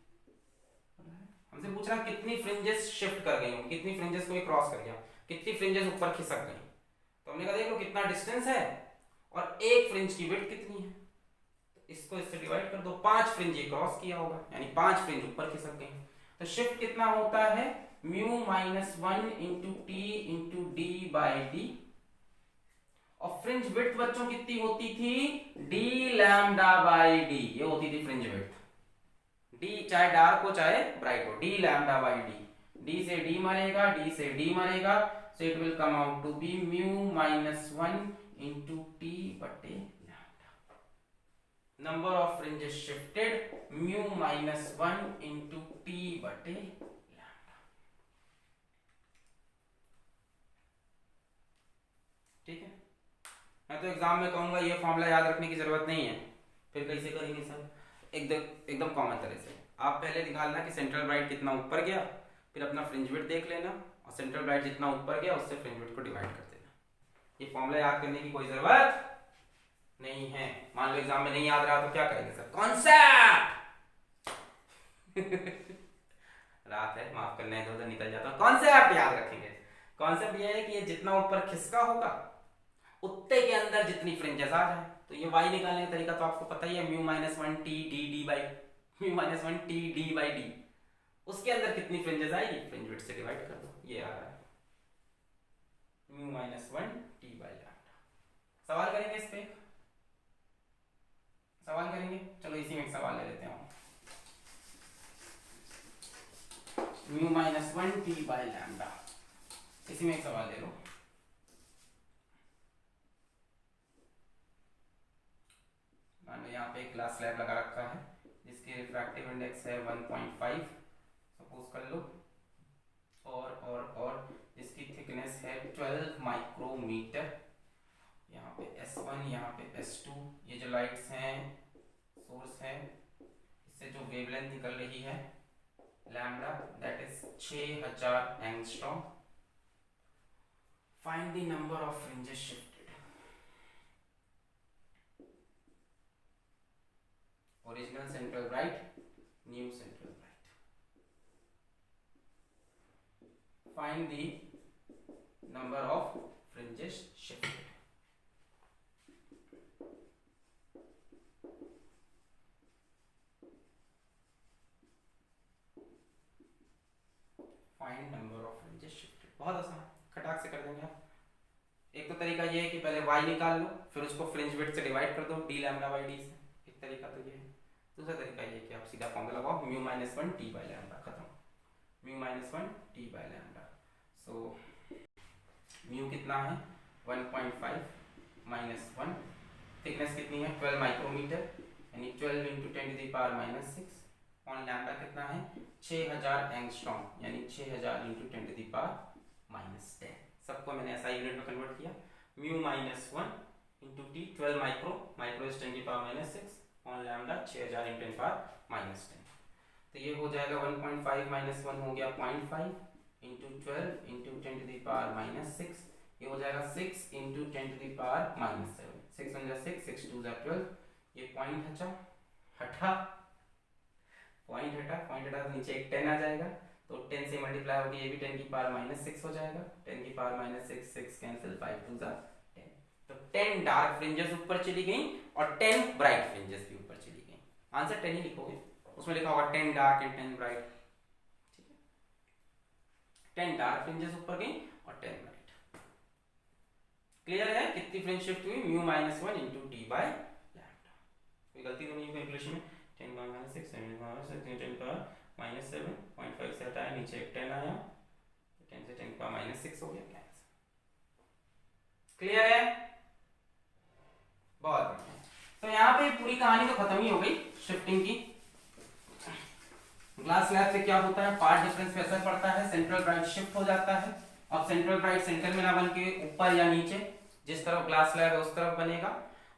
हमसे पूछ रहा कितनी फ्रिंजेस शिफ्ट कर गई, कितनी फ्रिंजेस को क्रॉस कर गया, कितनी फ्रिंजेस ऊपर खिसक गई। तो हमने कहा देख लो कितना डिस्टेंस है और एक फ्रिंज की विड्थ कितनी है, तो इसको इससे डिवाइड कर दो। 5 फ्रिंज ये क्रॉस किया होगा यानी 5 फ्रिंज ऊपर खिसक गई। तो शिफ्ट कितना होता है? Mu minus 1 into T into D by D. और फ्रिंज विड्थ बच्चों कितनी होती थी? डी लैम्डा बाई डी, ये होती थी फ्रिंज विड्थ। डी चाहे डार्क हो चाहे ब्राइट हो, D lambda by D. D से डी मरेगा, डी से डी मरेगा, so it will come out to be mu minus 1 into t बटे lambda. Number of fringes shifted mu minus 1 into t बटे lambda. ठीक है? मैं तो एग्जाम में कहूंगा ये फॉर्मूला याद रखने की जरूरत नहीं है, फिर कैसे करेंगे सर? एकदम कॉमन तरह से आप पहले निकालना कि सेंट्रल ब्राइट कितना ऊपर गया, फिर अपना फ्रिंज विड्थ देख लेना और सेंट्रल ब्राइट जितना ऊपर गया उससे फ्रिंज विड्थ को डिवाइड कर देना। ये फॉर्मूला याद करने की कोई जरूरत नहीं है। मान लो एग्जाम में नहीं याद रहा तो क्या करेंगे सर? कॉन्सेप्ट रात है, माफ करना है, इधर निकल जाता हूं। कॉन्सेप्ट याद रखेंगे। कॉन्सेप्ट ये है कि ये जितना ऊपर खिसका होगा उतने के अंदर जितनी फ्रिंजेस आ जाए। तो ये y निकालने का तरीका तो आपको पता ही है, mu minus 1 T D D by mu minus 1 T D by D. उसके अंदर कितनी फ्रिंजेस आएगी फ्रिंज विड्थ से डिवाइड कर दो, ये आ रहा है mu minus 1 T by lambda. सवाल करेंगे इस पे? सवाल करेंगे? चलो इसी में एक सवाल ले लेते हैं। Mu minus 1 T by lambda, इसी में एक सवाल ले लो। मान लो यहाँ पे एक ग्लास स्लैब लगा रखा है जिसकी रिफ्रैक्टिव इंडेक्स है 1.5 सपोज कर लो, और जिसकी थिकनेस है 12 माइक्रोमीटर। यहाँ पे S1, यहाँ पे S2, ये जो लाइट्स हैं सोर्स है, इससे जो वेवलेंथ निकल रही है lambda that is 6000 angstrom. Find the number of fringes shifted. Original central bright, new central bright. Find the number of fringes shifted. Find number of fringes shifted. बहुत आसान, खटाक से कर देंगे आप। एक तो तरीका ये है कि पहले y निकाल लो फिर उसको फ्रिंज विड्थ से डिवाइड कर दो डी लैम्डा बाई डी से, एक तरीका तो ये है। दूसरा तरीका ये कि आप सीधा फॉर्मूला लगाओ mu minus 1 T by lambda, खत्म। Mu minus 1 T by lambda. So mu कितना है 1.5 माइनस 1, थिकनेस कितनी है 12 माइक्रोमीटर यानी 12 into 10 to the power minus 6, और लैम्डा कितना है 6000 एंगस्ट्रॉम यानी 6000 into 10 to the power minus 10। सबको मैंने ऐसा यूनिट में कन्वर्ट किया। Mu minus 1 into t 12 micro is 10 की power minus 6 on lambda 6000 into 10 की पावर माइनस 10। तो ये हो जाएगा 1.5 माइनस 1 हो गया 0.5 into 12 into 10 to the power minus 6, ये हो जाएगा 6 into 10 to the power minus 7। 6 1 जा 6, 6 2 जा 12, ये पॉइंट हटा तो नीचे एक 10 आ जाएगा, तो 10 से मल्टीप्लाई होगी ये भी 10 की पावर माइनस 6 हो जाएगा। 10 की पावर माइनस 6, 6 कैंसिल, 5 2 जा 10। तो 10 डार्क फ्रिंजेस ऊपर चली गई और 10 ब्राइट फ्रिंजेस भी ऊपर चली गई। आंसर 10 ही लिखोगे, उसमें लिखा होगा 10 डार्क एंड 10 ब्राइट। ठीक है, 10 डार्क फ्रिंजेस ऊपर गई और 10 ब्राइट। क्लियर है? कितनी फ्रिंज शिफ्ट हुई? Mu minus 1 into T by lambda. कोई गलती तो नहीं है कैलकुलेशन में? 10 का माइनस 6, 7 का माइनस 6, 10 का माइनस 7, 0.5 से हटाया नीचे एक 10 आया, 10 से 10 का माइनस 6 हो गया। कैंसिल। क्लियर है? बहुत बढ़िया। तो यहाँ पे पूरी कहानी तो खत्म ही हो गई शिफ्टिंग की। ग्लास स्लैब से क्या होता है, पार्ट डिफरेंस पे असर पड़ता है, सेंट्रल ब्राइट शिफ्ट हो जाता है। अब सेंट्रल ब्राइट सेंटर में ना बन के ऊपर या नीचे, जिस तरफ ग्लास स्लैब है उस तरफ बनेगा।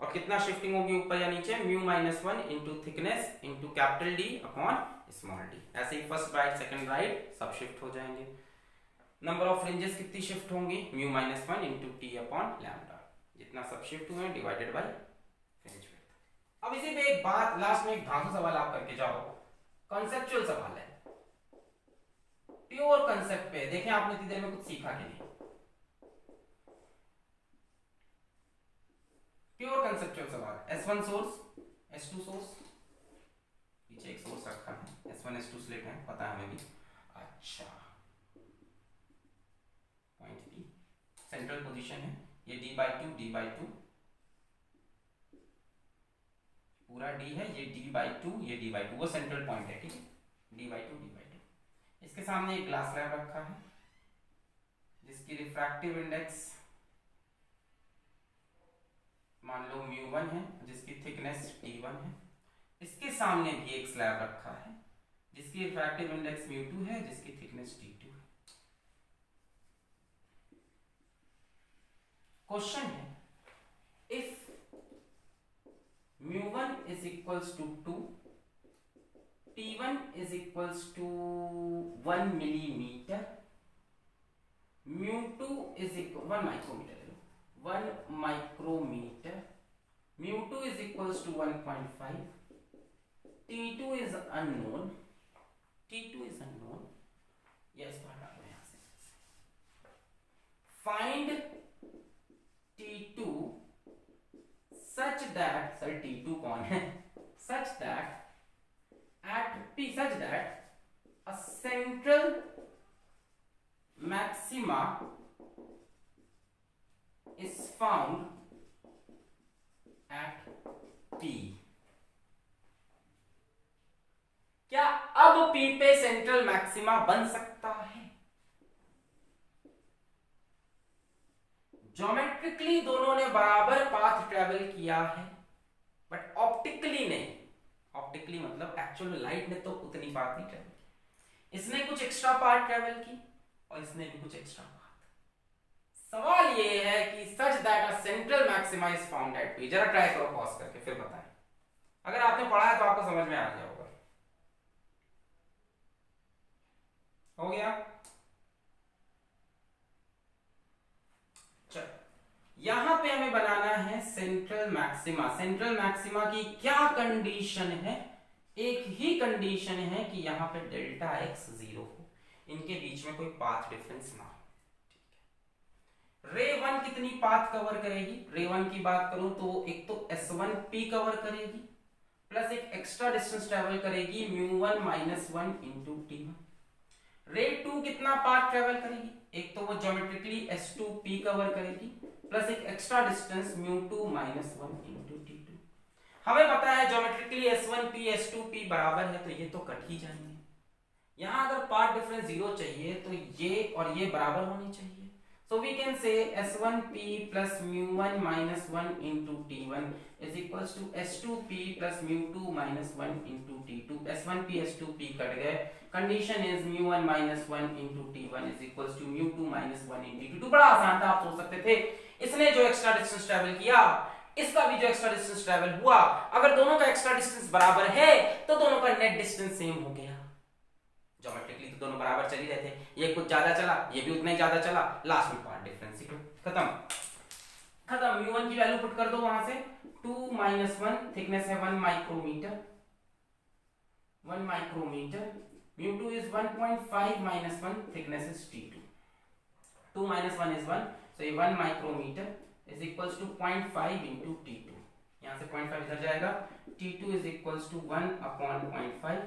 और कितना शिफ्टिंग होगी ऊपर या नीचे, mu minus 1 into thickness into capital D upon small D. ऐसे ही फर्स्ट ब्राइट सेकंड ब्राइट सब शिफ्ट हो जाएंगे। नंबर ऑफ फ्रिंजेस कितनी शिफ्ट होंगी, mu minus 1 into T upon lambda. जितना सब शिफ्ट हुए डिवाइडेड बाई फ्रिंज विड्थ। अब इसी पे एक बात लास्ट में एक धांसू सवाल आप करके जाओ, कॉन्सेप्चुअल सवाल है, प्योर कंसेप्ट पे। देखें आपने इतनी देर में कुछ सीखा कि नहीं। प्योर कंसेप्चुअल सवाल, S1 सोर्स, S2 सोर्स, पीछे एक सोर्स रखा है, S1 S2 स्लिट है, पता है हमें भी। अच्छा, पॉइंट बी सेंट्रल पोजीशन है, ये d/2 पूरा d है, ये d/2 ये d/2, वो सेंट्रल पॉइंट है, ठीक है, d/2 इसके सामने एक ग्लास स्लैब रखा है जिसकी रिफ्रैक्टिव इंडेक्स मान लो μ1 है, जिसकी थिकनेस t1 है। इसके सामने भी एक स्लैब रखा है जिसकी रिफ्रैक्टिव इंडेक्स μ2 है, जिसकी थिकनेस t2 है। क्वेश्चन है, if μ1 is equals to 2, t1 is equals to 1 millimeter, μ2 is equal 1 micrometer, 1 micrometer, μ2 is equals to 1.5, t2 is unknown, yes हटा दो यहाँ से। find t2 such that, sir t2 कौन है, such that at p, such that a central maxima is found at P। क्या अब P पे सेंट्रल मैक्सिमा बन सकता है? ज्योमेट्रिकली दोनों ने बराबर पाथ ट्रेवल किया है, बट ऑप्टिकली नहीं। ऑप्टिकली मतलब एक्चुअल लाइट ने तो उतनी पाथ नहीं ट्रेवल की, इसने कुछ एक्स्ट्रा पाथ ट्रेवल की और इसने भी कुछ एक्स्ट्रा पाथ। सवाल ये है कि such that a central maxima is found at P। जरा ट्राई करो पॉज करके फिर बताएं, अगर आपने पढ़ा है तो आपको समझ में आ गया होगा। हो गया, चल यहां पे हमें बनाना है सेंट्रल मैक्सिमा। सेंट्रल मैक्सिमा की क्या कंडीशन है, एक ही कंडीशन है कि यहां पे डेल्टा x 0 हो, इनके बीच में कोई पाथ डिफरेंस ना हो। रे 1 कितनी पाथ कवर करेगी, रे 1 की बात करूं तो एक तो S1P कवर करेगी प्लस एक एक्स्ट्रा डिस्टेंस ट्रेवल करेगी μ1 माइनस 1 इंटू t1। रे 2 कितना पाथ ट्रेवल करेगी, एक तो वो ज्योमेट्रिकली S2P कवर करेगी प्लस एक extra distance μ2 minus 1 into t2। हमें पता है ज्योमेट्रिकली S1P S2P बराबर है, तो ये तो कट ही जाएंगे। यहां अगर पाथ डिफरेंस 0 चाहिए तो ये और ये बराबर होनी चाहिए। So we can say S1P plus μ1 minus 1 into t1 is equals to S2P plus μ2 minus 1 into t2। S1P S2P cut गए, condition is μ1 minus 1 into t1 is equals to μ2 minus 1 into t2। बड़ा आसान था, आप सोच सकते थे इसने जो एक्स्ट्रा डिस्टेंस ट्रेवल किया, इसका भी जो एक्स्ट्रा डिस्टेंस ट्रेवल हुआ, अगर दोनों का एक्स्ट्रा डिस्टेंस बराबर है तो दोनों का नेट डिस्टेंस सेम हो गया। ज्योमेट्रिकली तो दोनों बराबर चल ही रहे थे, ये कुछ ज्यादा चला ये भी उतना ही ज्यादा चला, लास्ट में पार्ट डिफरेंस ही खत्म। μ1 की वैल्यू पुट कर दो वहां से, 2 माइनस 1, थिकनेस है 1 micrometre, 1 micrometre, μ2 is 1.5 minus 1, thickness is t2, 2 minus 1 is 1, so ये 1 micrometre is equals to 0.5 into t2। यहां से 0.5 इधर जाएगा, t2 is equals to 1 upon 0.5,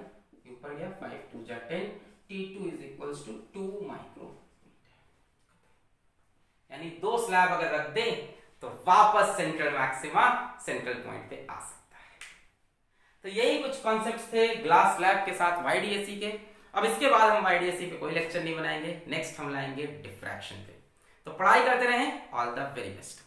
ऊपर गया 5 2 जा 10, t2 is equals to 2 micrometer. यानी दो स्लैब अगर रख दें तो वापस सेंट्रल मैक्सिमा सेंट्रल पॉइंट पे आ सकता है। तो यही कुछ कॉन्सेप्ट्स थे ग्लास स्लैब के साथ YDAC के। अब इसके बाद हम YDAC पे कोई लेक्चर नहीं बनाएंगे, नेक्स्ट हम लाएंगे डिफ्रैक्शन पे। तो पढ़ाई करते रहें, ऑल द वेरी बेस्ट।